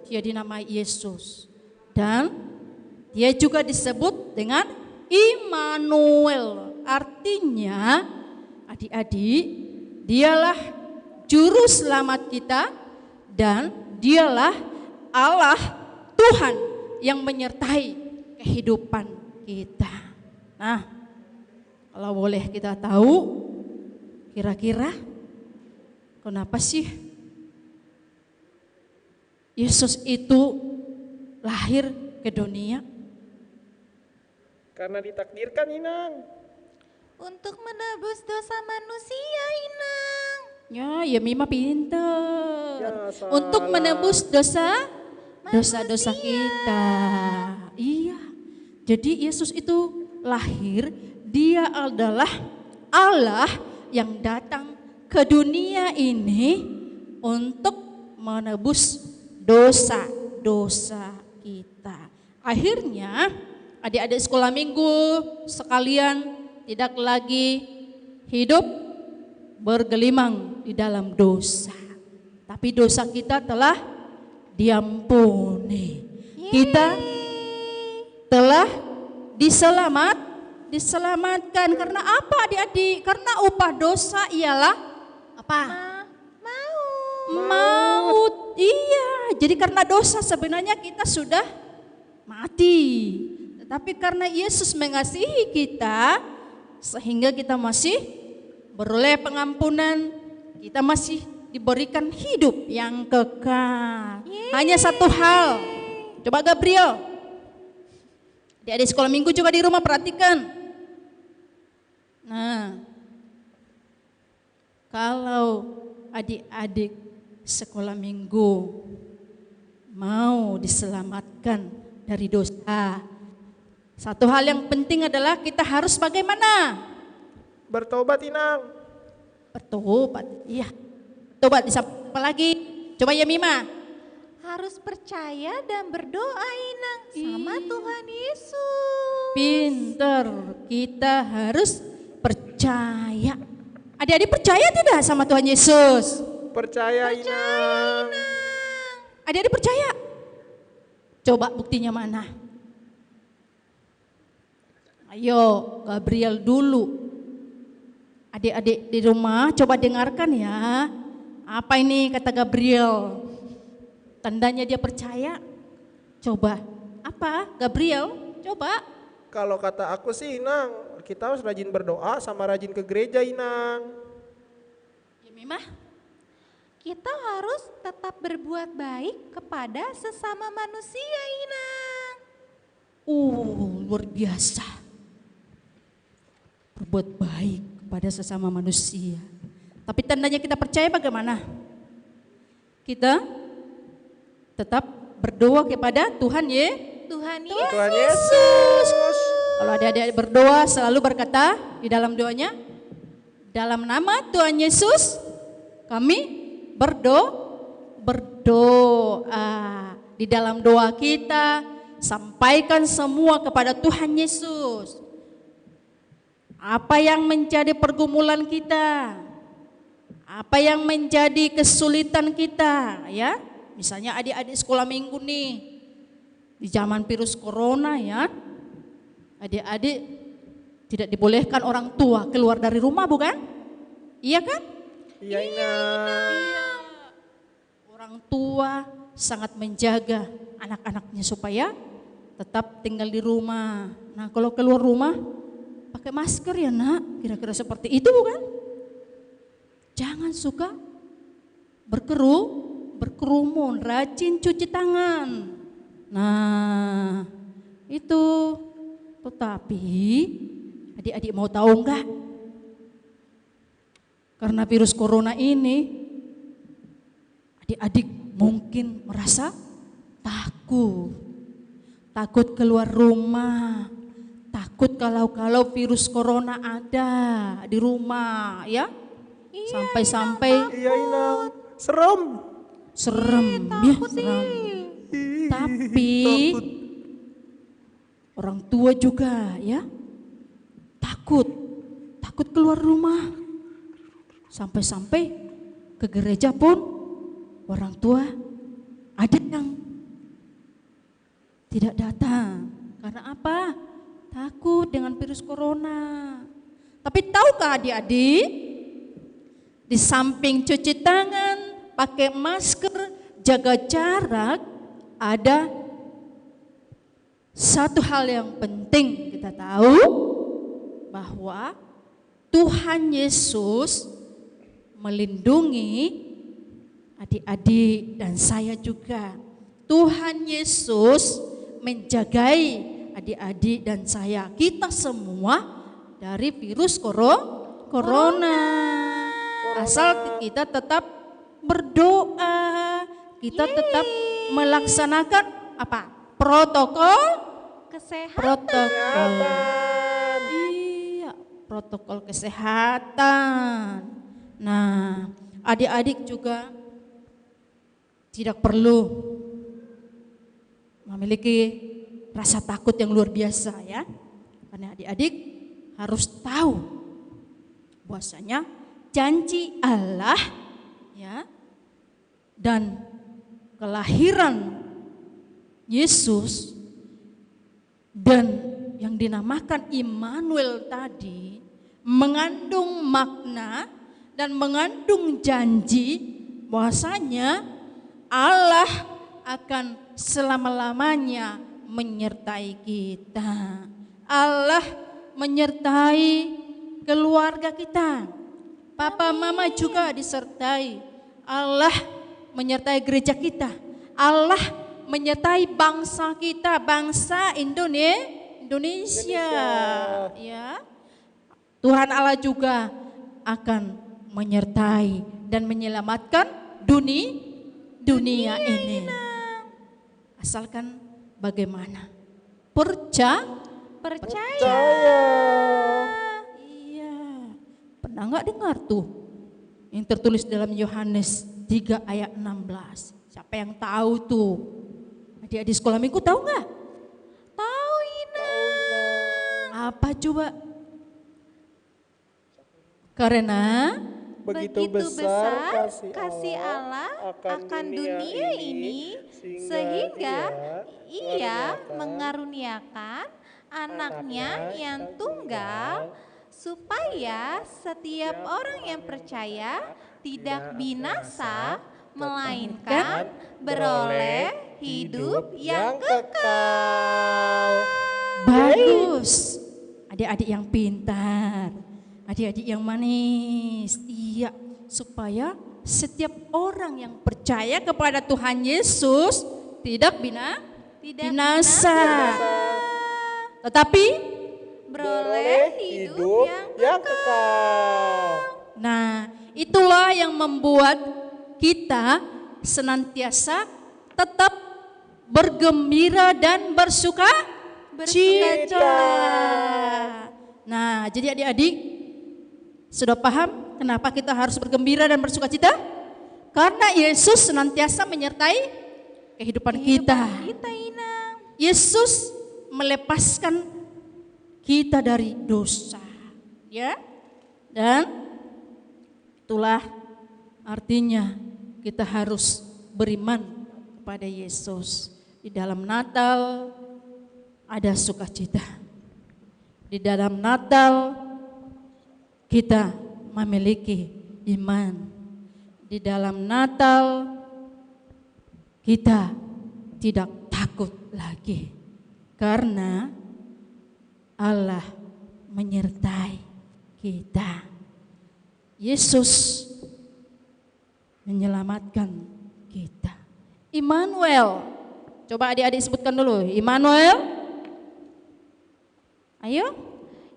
Dia dinamai Yesus dan dia juga disebut dengan Immanuel. Artinya adik-adik, dialah juru selamat kita dan dialah Allah Tuhan yang menyertai kehidupan kita. Nah, kalau boleh kita tahu, kira-kira kenapa sih Yesus itu lahir ke dunia? Karena ditakdirkan, Inang. Untuk menebus dosa manusia, Inang. Ya, Yemima pinter. Ya, untuk menebus dosa-dosa kita. Iya. Jadi Yesus itu lahir, dia adalah Allah yang datang ke dunia ini untuk menebus dosa-dosa kita. Akhirnya adik-adik sekolah minggu sekalian tidak lagi hidup bergelimang di dalam dosa. Tapi dosa kita telah diampuni. Kita telah diselamatkan. Karena apa adik-adik? Karena upah dosa ialah apa? Maut. Iya, jadi karena dosa sebenarnya kita sudah mati. Tetapi karena Yesus mengasihi kita, sehingga kita masih beroleh pengampunan, kita masih diberikan hidup yang kekal. Hanya satu hal, coba Gabriel, di sekolah minggu juga di rumah perhatikan. Nah, kalau adik-adik sekolah minggu mau diselamatkan dari dosa, satu hal yang penting adalah kita harus bagaimana? Bertobat, Inang. Bertobat, iya. Tobat bisa apa lagi? Coba ya Mima. Harus percaya dan berdoa, Inang, sama Tuhan Yesus. Pinter, kita harus percaya. Adik-adik percaya tidak sama Tuhan Yesus? Percaya, Inang. Adik-adik percaya? Coba buktinya mana? Ayo, Gabriel dulu. Adik-adik di rumah coba dengarkan ya. Apa ini kata Gabriel? Tandanya dia percaya. Coba, apa Gabriel? Coba. Kalau kata aku sih, Inang, kita harus rajin berdoa sama rajin ke gereja, Inang. Ya Mimah? Kita harus tetap berbuat baik kepada sesama manusia, Inang. Luar biasa. Berbuat baik kepada sesama manusia. Tapi tandanya kita percaya bagaimana? Kita tetap berdoa kepada Tuhan Yesus. Kalau adik-adik berdoa selalu berkata di dalam doanya, dalam nama Tuhan Yesus kami berdoa. Di dalam doa kita sampaikan semua kepada Tuhan Yesus. Apa yang menjadi pergumulan kita? Apa yang menjadi kesulitan kita, ya? Misalnya adik-adik sekolah minggu nih, di zaman virus corona ya, adik-adik tidak dibolehkan orang tua keluar dari rumah, bukan? Iya kan? Iya, Inang. Orang tua sangat menjaga anak-anaknya supaya tetap tinggal di rumah. Nah, kalau keluar rumah pakai masker ya nak, kira-kira seperti itu bukan? Jangan suka berkerumun, rajin cuci tangan. Nah, itu. Tetapi adik-adik mau tahu enggak? Karena virus corona ini, adik-adik mungkin merasa takut keluar rumah, takut kalau virus corona ada di rumah, ya. Sampai-sampai iya, Inang. Serem ya, serem. Tapi orang tua juga ya takut keluar rumah. Sampai-sampai ke gereja pun orang tua ada yang tidak datang. Karena apa? Takut dengan virus corona. Tapi tahukah adik-adik? Di samping cuci tangan, pakai masker, jaga jarak, ada satu hal yang penting kita tahu, bahwa Tuhan Yesus melindungi adik-adik dan saya juga. Tuhan Yesus menjagai adik-adik dan saya, kita semua dari virus corona. Asal kita tetap berdoa, kita tetap melaksanakan apa? Protokol kesehatan. Iya, protokol kesehatan. Nah, adik-adik juga tidak perlu memiliki rasa takut yang luar biasa ya. Karena adik-adik harus tahu bahwasanya janji Allah ya dan kelahiran Yesus dan yang dinamakan Immanuel tadi mengandung makna dan mengandung janji bahwasanya Allah akan selama-lamanya menyertai kita. Allah menyertai keluarga kita. Papa mama juga disertai. Allah menyertai gereja kita. Allah menyertai bangsa kita, bangsa Indonesia. Ya. Tuhan Allah juga akan menyertai dan menyelamatkan dunia ini. Asalkan bagaimana? Percaya. Iya. Pernah nggak dengar tuh yang tertulis dalam Yohanes 3 ayat 16? Siapa yang tahu tuh? Adik-adik sekolah minggu tahu nggak? Tahu Ina. Apa coba? Karena begitu besar kasih Allah akan dunia ini sehingga Ia mengaruniakan anaknya yang tunggal supaya setiap orang yang percaya tidak binasa melainkan beroleh hidup yang kekal. Bagus. Adik-adik yang pintar, adik-adik yang manis. Iya, supaya setiap orang yang percaya kepada Tuhan Yesus tidak binasa, tetapi beroleh hidup yang kekal. Nah, itulah yang membuat kita senantiasa tetap bergembira dan bersuka cita. Nah, jadi adik-adik sudah paham kenapa kita harus bergembira dan bersuka cita? Karena Yesus senantiasa menyertai kehidupan kita. Yesus melepaskan kita dari dosa, ya. Dan itulah artinya kita harus beriman kepada Yesus. Di dalam Natal ada sukacita. Di dalam Natal kita memiliki iman. Di dalam Natal kita tidak takut lagi karena Allah menyertai kita. Yesus menyelamatkan kita. Immanuel. Coba adik-adik sebutkan dulu. Immanuel. Ayo.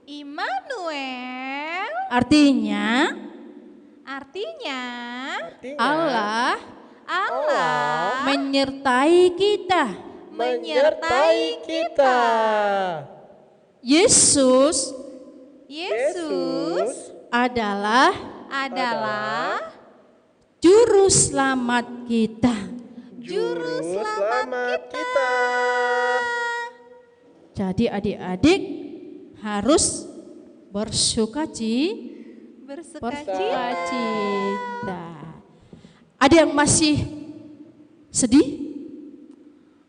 Immanuel Artinya Allah menyertai kita. Yesus adalah juru selamat kita. Jadi adik-adik harus bersukacita. Ada yang masih sedih?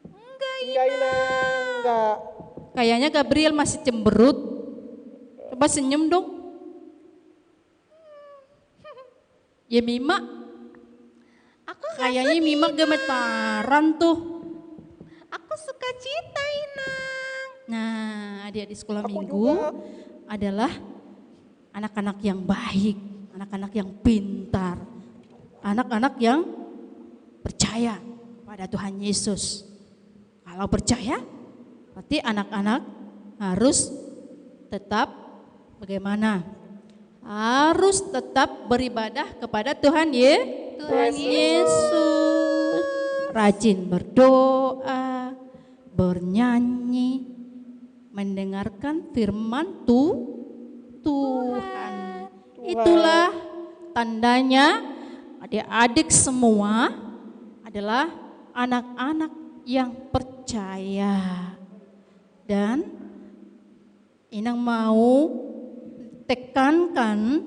Enggak. Kayaknya Gabriel masih cemberut. Coba senyum dong. Ya Mima. Kayaknya Mima gemetaran tuh. Aku suka cita Inang. Nah, adik-adik sekolah minggu adalah anak-anak yang baik, anak-anak yang pintar, anak-anak yang percaya pada Tuhan Yesus. Kalau percaya, berarti anak-anak harus tetap bagaimana? Harus tetap beribadah kepada Tuhan Yesus. Rajin berdoa, bernyanyi, mendengarkan firman Tuhan. Itulah tandanya adik-adik semua adalah anak-anak yang percaya. Dan Inang mau tekankan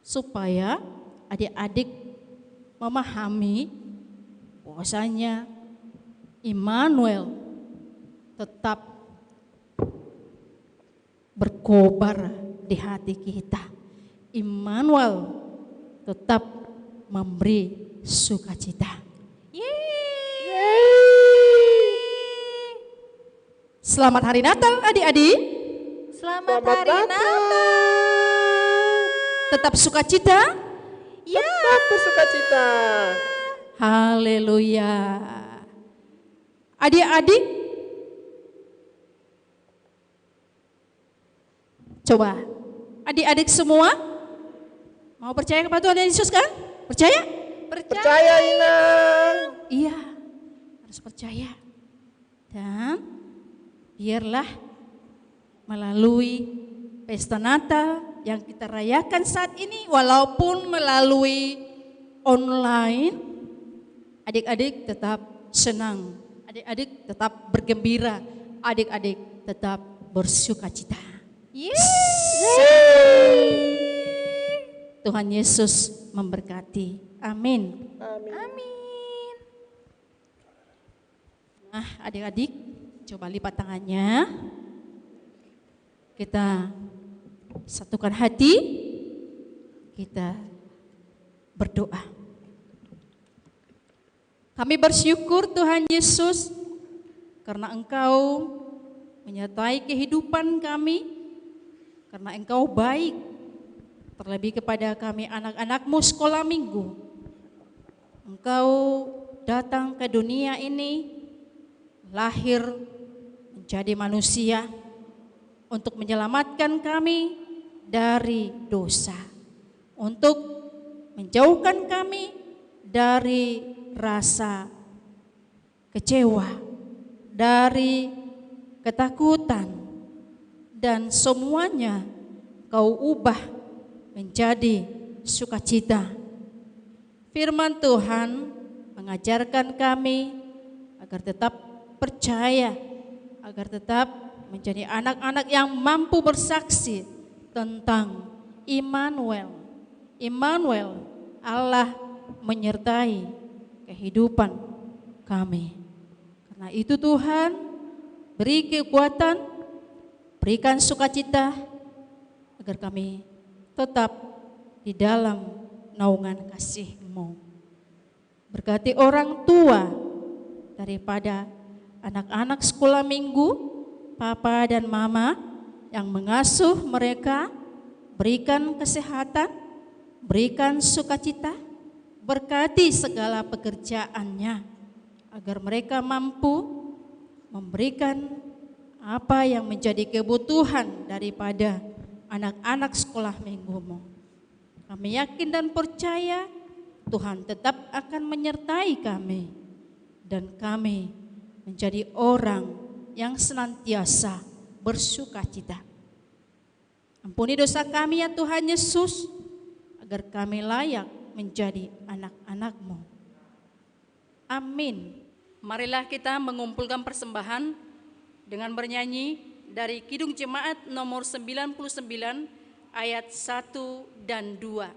supaya adik-adik memahami bahwasanya Immanuel tetap berkobar di hati kita. Immanuel tetap memberi sukacita. Selamat Hari Natal adik-adik. Selamat Hari Natal. Tetap sukacita. Tetap bersukacita. Haleluya. Adik-adik, coba adik-adik semua Mau percaya kepada Tuhan Yesus kan? Percaya? Percaya, Inang. Iya, harus percaya. Dan biarlah melalui pesta Natal yang kita rayakan saat ini, walaupun melalui online, adik-adik tetap senang, adik-adik tetap bergembira, adik-adik tetap bersukacita. Tuhan Yesus memberkati. Amin. Amin. Nah, adik-adik, coba lipat tangannya. Kita satukan hati, kita berdoa. Kami bersyukur Tuhan Yesus karena Engkau menyertai kehidupan kami, karena Engkau baik, terlebih kepada kami anak-anak-Mu sekolah minggu. Engkau datang ke dunia ini, lahir menjadi manusia untuk menyelamatkan kami dari dosa, untuk menjauhkan kami dari rasa kecewa, dari ketakutan, dan semuanya Kau ubah menjadi sukacita. Firman Tuhan mengajarkan kami agar tetap percaya, agar tetap menjadi anak-anak yang mampu bersaksi tentang Immanuel. Immanuel, Allah menyertai kehidupan kami. Karena itu Tuhan, beri kekuatan, berikan sukacita agar kami tetap di dalam naungan kasih-Mu. Berkati orang tua daripada anak-anak sekolah minggu, Papa dan Mama yang mengasuh mereka, berikan kesehatan, berikan sukacita, berkati segala pekerjaannya agar mereka mampu memberikan apa yang menjadi kebutuhan daripada anak-anak sekolah minggu-Mu. Kami yakin dan percaya Tuhan tetap akan menyertai kami dan kami menjadi orang yang senantiasa bersukacita. Ampuni dosa kami ya Tuhan Yesus, agar kami layak menjadi anak-anak-Mu. Amin. Marilah kita mengumpulkan persembahan dengan bernyanyi dari Kidung Jemaat nomor 99 ayat 1 dan 2.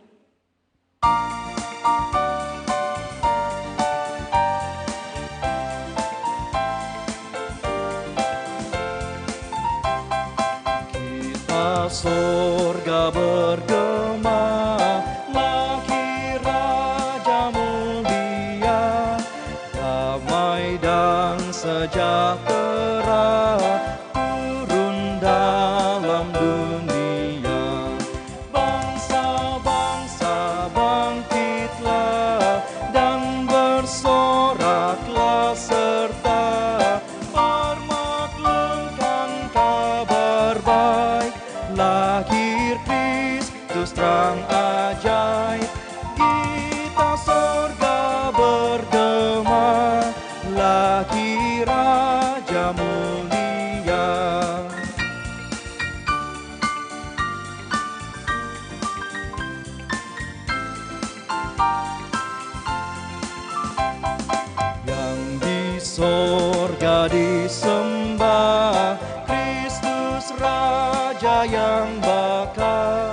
Surga bergema, lahir Raja mulia, damai dan sejahtera turun dalam dunia. Bangsa-bangsa bangkitlah dan bersoraklah serta permaklumkan kabar baik. Lahir Kristus terang ajaib, kita surga bergema, lahir Raja mulia. Yang di surga disembah, Kristus Raja yang bakal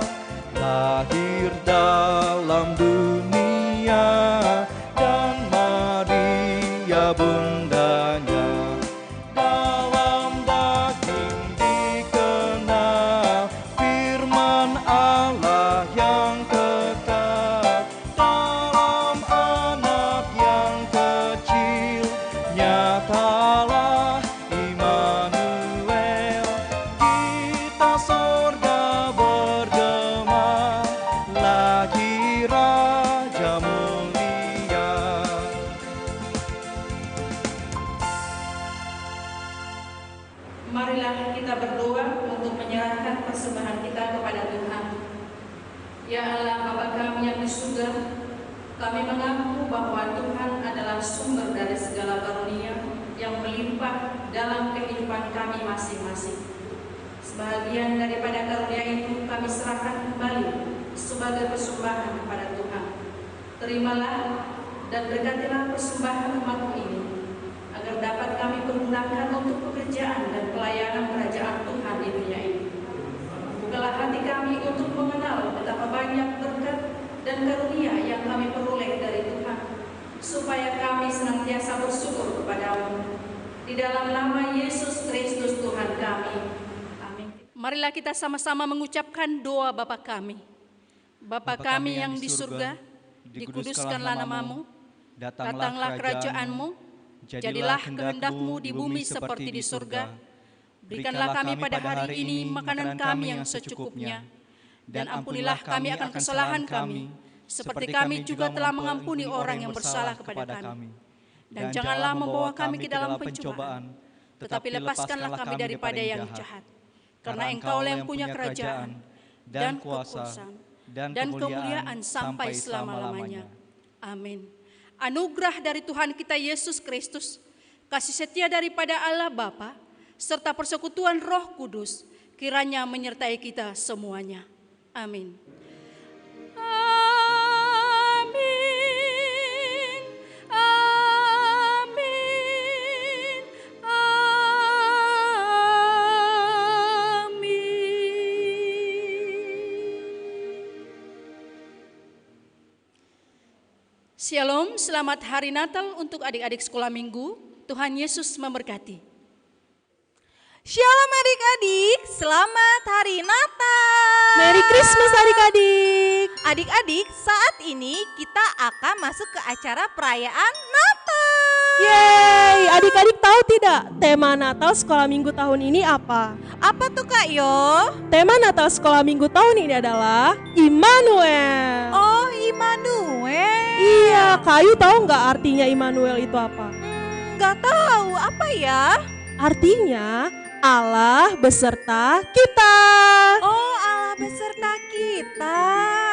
lahir dalam dunia, dan Maria bundanya dalam daging dikenal, firman Allah yang kekal dalam anak yang kecil, nyatalah Immanuel. Kita surga bergema, lahir Raja mulia. Marilah kita berdoa untuk menyerahkan persembahan kita kepada Tuhan. Ya Allah Bapa kami yang di surga, kami mengaku bahwa Tuhan adalah sumber dari segala karunia yang melimpah dalam kehidupan kami masing-masing. Sebagian daripada karunia itu kami serahkan kembali sebagai persembahan kepada Tuhan. Terimalah dan berkatilah persembahan umat-Mu ini, agar dapat kami pergunakan untuk pekerjaan dan pelayanan kerajaan Tuhan di dunia ini. Bukalah hati kami untuk mengenal betapa banyak berkat dan karunia yang kami peroleh dari Tuhan, supaya kami senantiasa bersyukur kepada-Mu. Di dalam nama Yesus Kristus Tuhan kami. Amin. Marilah kita sama-sama mengucapkan doa Bapa kami. Bapa kami yang di surga, dikuduskanlah nama-Mu, datanglah kerajaan-Mu, jadilah kehendak-Mu di bumi seperti di surga. Berikanlah kami pada hari ini makanan kami yang secukupnya, dan ampunilah kami akan kesalahan kami, seperti kami juga telah mengampuni orang yang bersalah kepada kami. Dan janganlah membawa kami ke dalam pencobaan, tetapi lepaskanlah kami daripada yang jahat. Karena Engkaulah yang punya kerajaan, dan kuasa, dan kemuliaan sampai selama-lamanya. Amin. Anugerah dari Tuhan kita Yesus Kristus, kasih setia daripada Allah Bapa, serta persekutuan Roh Kudus, kiranya menyertai kita semuanya. Amin. Shalom, selamat hari Natal untuk adik-adik sekolah minggu. Tuhan Yesus memberkati. Shalom adik-adik, selamat hari Natal. Merry Christmas adik-adik. Adik-adik, saat ini kita akan masuk ke acara perayaan Natal. Yeay, adik-adik tahu tidak tema Natal sekolah minggu tahun ini apa? Apa tuh Kak Yo? Tema Natal sekolah minggu tahun ini adalah Immanuel. Oh, Immanuel. Iya, Kak Ayu tahu nggak artinya Immanuel itu apa? Nggak tahu, apa ya? Artinya Allah beserta kita. Oh, Allah beserta kita.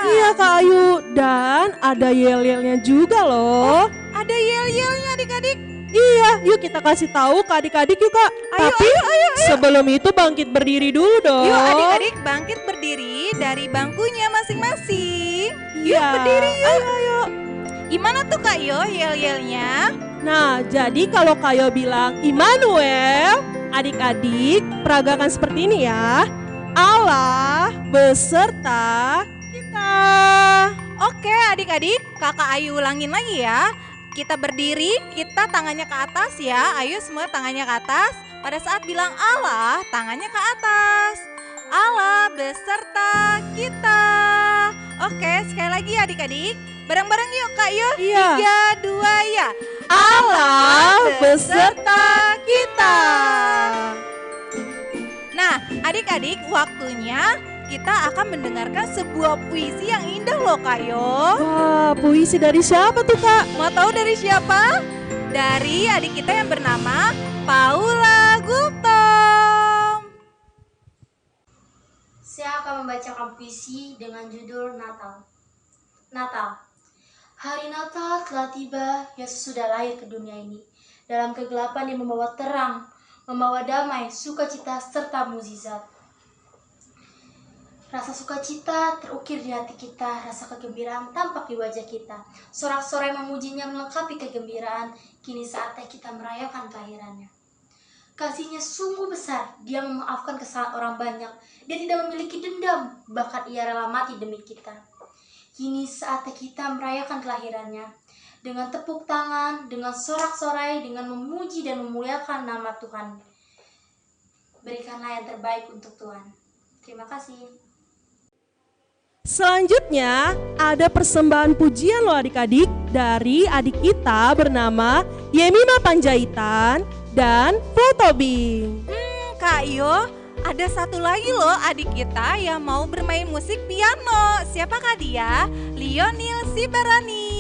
Iya Kak Ayu, dan ada yel-yelnya juga loh. Oh, ada yel-yelnya adik-adik. Iya, yuk kita kasih tahu ke adik-adik yuk Kak. Ayo, Tapi ayo. sebelum itu bangkit berdiri dulu dong. Yuk adik-adik bangkit berdiri dari bangkunya masing-masing. Yuk Iya. berdiri yuk. Ayo. Gimana tuh Kak Yo yel-yelnya? Nah, jadi kalau Kak Yo bilang Immanuel, adik-adik peragakan seperti ini ya. Allah beserta kita. Oke adik-adik, Kakak Ayu ulangin lagi ya. Kita berdiri, kita tangannya ke atas ya. Ayo semua tangannya ke atas. Pada saat bilang Allah, tangannya ke atas. Allah beserta kita. Oke, sekali lagi adik-adik. Bareng-bareng yuk Kak Yo. Iya. 3, 2 ya. Allah beserta kita. Nah, adik-adik, waktunya kita akan mendengarkan sebuah puisi yang indah loh Kak Yo. Wah, puisi dari siapa tuh Kak? Mau tahu dari siapa? Dari adik kita yang bernama Paula Guptom. Saya akan membacakan puisi dengan judul Natal. Natal. Hari Natal telah tiba, Yesus sudah lahir ke dunia ini. Dalam kegelapan dia membawa terang, membawa damai, sukacita, serta mukjizat. Rasa sukacita terukir di hati kita, rasa kegembiraan tampak di wajah kita. Sorak-sorai memujinya melengkapi kegembiraan, kini saatnya kita merayakan kelahirannya. Kasihnya sungguh besar, dia memaafkan kesalahan orang banyak. Dia tidak memiliki dendam, bahkan ia rela mati demi kita. Kini saatnya kita merayakan kelahirannya. Dengan tepuk tangan, dengan sorak-sorai, dengan memuji dan memuliakan nama Tuhan. Berikanlah yang terbaik untuk Tuhan. Terima kasih. Selanjutnya ada persembahan pujian loh adik-adik dari adik kita bernama Yemima Panjaitan dan Flotobing. Kak Yo, ada satu lagi loh adik kita yang mau bermain musik piano. Siapakah dia? Lionel Sibarani.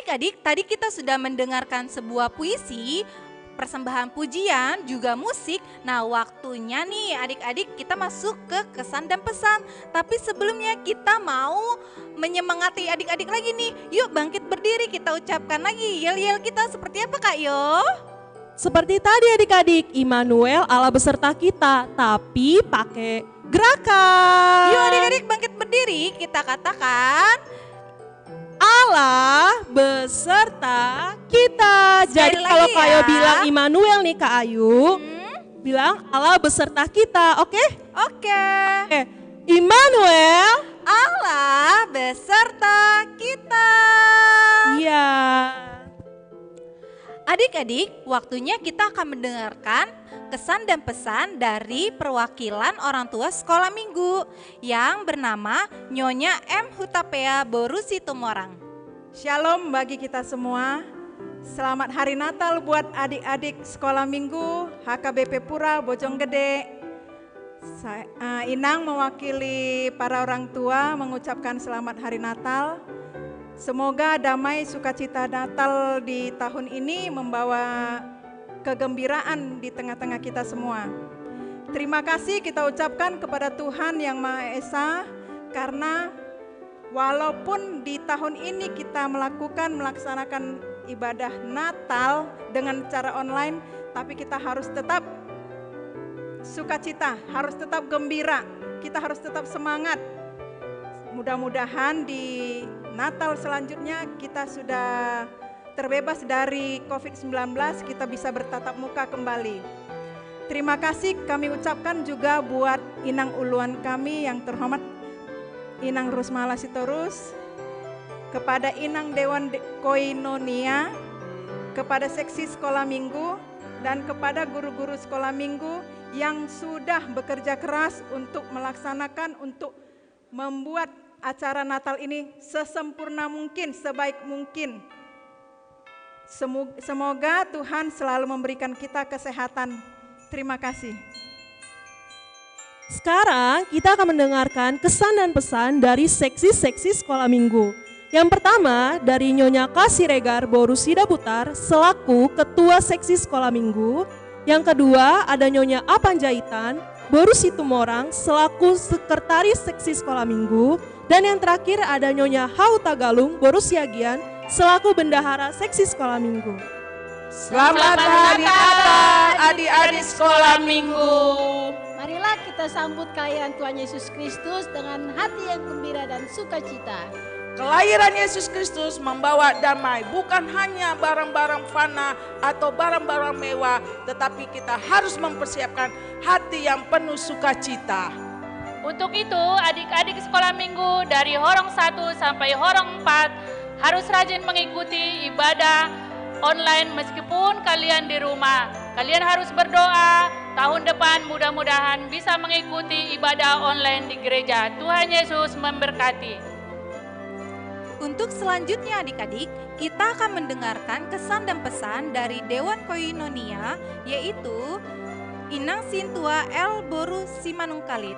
Adik-adik, tadi kita sudah mendengarkan sebuah puisi, persembahan pujian, juga musik. Nah, waktunya nih adik-adik kita masuk ke kesan dan pesan. Tapi sebelumnya kita mau menyemangati adik-adik lagi nih. Yuk bangkit berdiri, kita ucapkan lagi yel-yel kita seperti apa Kak Yo? Seperti tadi adik-adik, Immanuel Allah beserta kita, tapi pakai gerakan. Yuk adik-adik bangkit berdiri, kita katakan Allah beserta kita. Jadi kalau Kak Ayu bilang Immanuel nih Kak Ayu, bilang Allah beserta kita, oke? Oke. Immanuel, Allah beserta kita. Iya. Adik-adik, waktunya kita akan mendengarkan kesan dan pesan dari perwakilan orang tua sekolah minggu yang bernama Nyonya M. Hutapea Boru Situmorang. Shalom bagi kita semua. Selamat Hari Natal buat adik-adik sekolah minggu HKBP Pura Bojonggede. Inang mewakili para orang tua mengucapkan selamat Hari Natal. Semoga damai sukacita Natal di tahun ini membawa kegembiraan di tengah-tengah kita semua. Terima kasih kita ucapkan kepada Tuhan Yang Maha Esa karena walaupun di tahun ini kita melaksanakan ibadah Natal dengan cara online, tapi kita harus tetap sukacita, harus tetap gembira, kita harus tetap semangat. Mudah-mudahan di Natal selanjutnya kita sudah terbebas dari COVID-19, kita bisa bertatap muka kembali. Terima kasih kami ucapkan juga buat inang uluan kami yang terhormat Inang Rusmala Sitorus, kepada Inang Dewan Koinonia, kepada seksi sekolah minggu, dan kepada guru-guru sekolah minggu yang sudah bekerja keras untuk melaksanakan, untuk membuat acara Natal ini sesempurna mungkin, sebaik mungkin. Semoga Tuhan selalu memberikan kita kesehatan. Terima kasih. Sekarang kita akan mendengarkan kesan dan pesan dari seksi-seksi sekolah minggu. Yang pertama dari Nyonya Kasiregar Boru Sidaputar selaku Ketua Seksi Sekolah Minggu. Yang kedua ada Nyonya Apanjaitan Boru Situmorang selaku Sekretaris Seksi Sekolah Minggu. Dan yang terakhir ada Nyonya Hauta Galung Boru Siagian selaku Bendahara Seksi Sekolah Minggu. Selamat Hari Natal adik-adik sekolah minggu. Marilah kita sambut kelahiran Tuhan Yesus Kristus dengan hati yang gembira dan sukacita. Kelahiran Yesus Kristus membawa damai, bukan hanya barang-barang fana atau barang-barang mewah, tetapi kita harus mempersiapkan hati yang penuh sukacita. Untuk itu, adik-adik sekolah minggu dari Horong 1 sampai Horong 4 harus rajin mengikuti ibadah online meskipun kalian di rumah. Kalian harus berdoa, tahun depan mudah-mudahan bisa mengikuti ibadah online di gereja. Tuhan Yesus memberkati. Untuk selanjutnya adik-adik, kita akan mendengarkan kesan dan pesan dari Dewan Koinonia, yaitu Inang Sintua L. Boru Simanungkalit.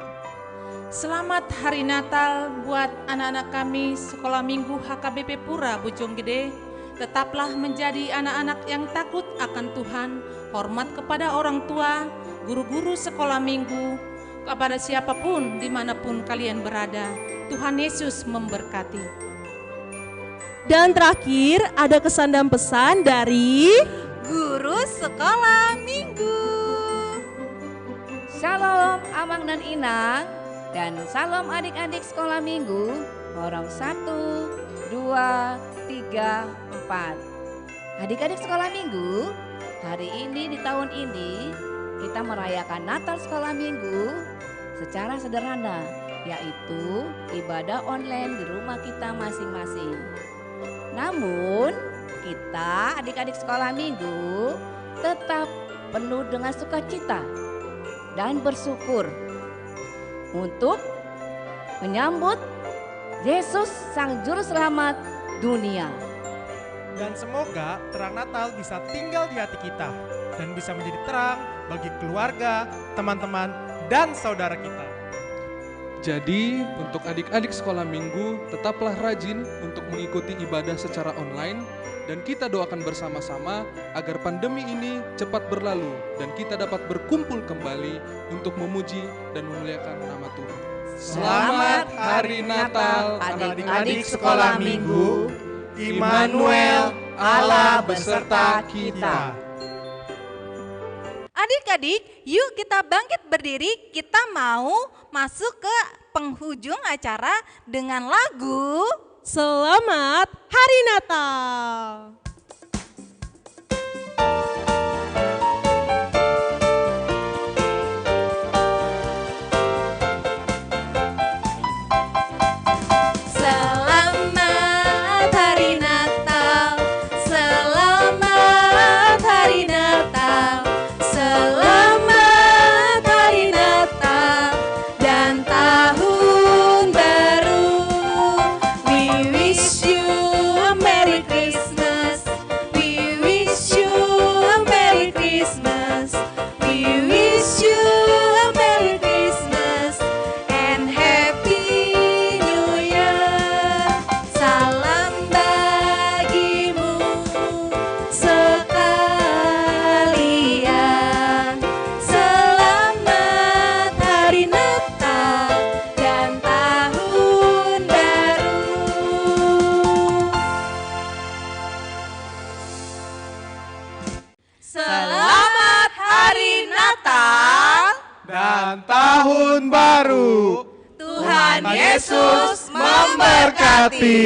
Selamat Hari Natal buat anak-anak kami Sekolah Minggu HKBP Pura Bojonggede. Tetaplah menjadi anak-anak yang takut akan Tuhan, hormat kepada orang tua, guru-guru sekolah minggu, kepada siapapun dimanapun kalian berada. Tuhan Yesus memberkati. Dan terakhir ada kesan dan pesan dari Guru Sekolah Minggu. Shalom Amang dan Inang. Dan salam adik-adik sekolah minggu, Horong 1, 2, 3, 4. Adik-adik sekolah minggu, hari ini di tahun ini kita merayakan Natal sekolah minggu secara sederhana, yaitu ibadah online di rumah kita masing-masing. Namun kita adik-adik sekolah minggu tetap penuh dengan sukacita dan bersyukur untuk menyambut Yesus Sang Juru Selamat dunia. Dan semoga terang Natal bisa tinggal di hati kita dan bisa menjadi terang bagi keluarga, teman-teman, dan saudara kita. Jadi, untuk adik-adik sekolah minggu, tetaplah rajin untuk mengikuti ibadah secara online dan kita doakan bersama-sama agar pandemi ini cepat berlalu dan kita dapat berkumpul kembali untuk memuji dan memuliakan nama Tuhan. Selamat Hari Natal adik-adik sekolah minggu. Immanuel, Allah beserta kita. Adik-adik, yuk kita bangkit berdiri, kita mau masuk ke penghujung acara dengan lagu Selamat Hari Natal. Selamat Hari Natal, selamat Hari Natal, selamat Hari Natal dan Tahun Baru. We wish you a Merry Christmas, we wish you a Merry Christmas, we wish you a Merry Christmas and Happy New Year. Salam bagimu sekalian. Selamat Hari Natal dan Tahun Baru. Selamat Hari Natal Dan Tahun Baru. Tuhan Yesus memberkati.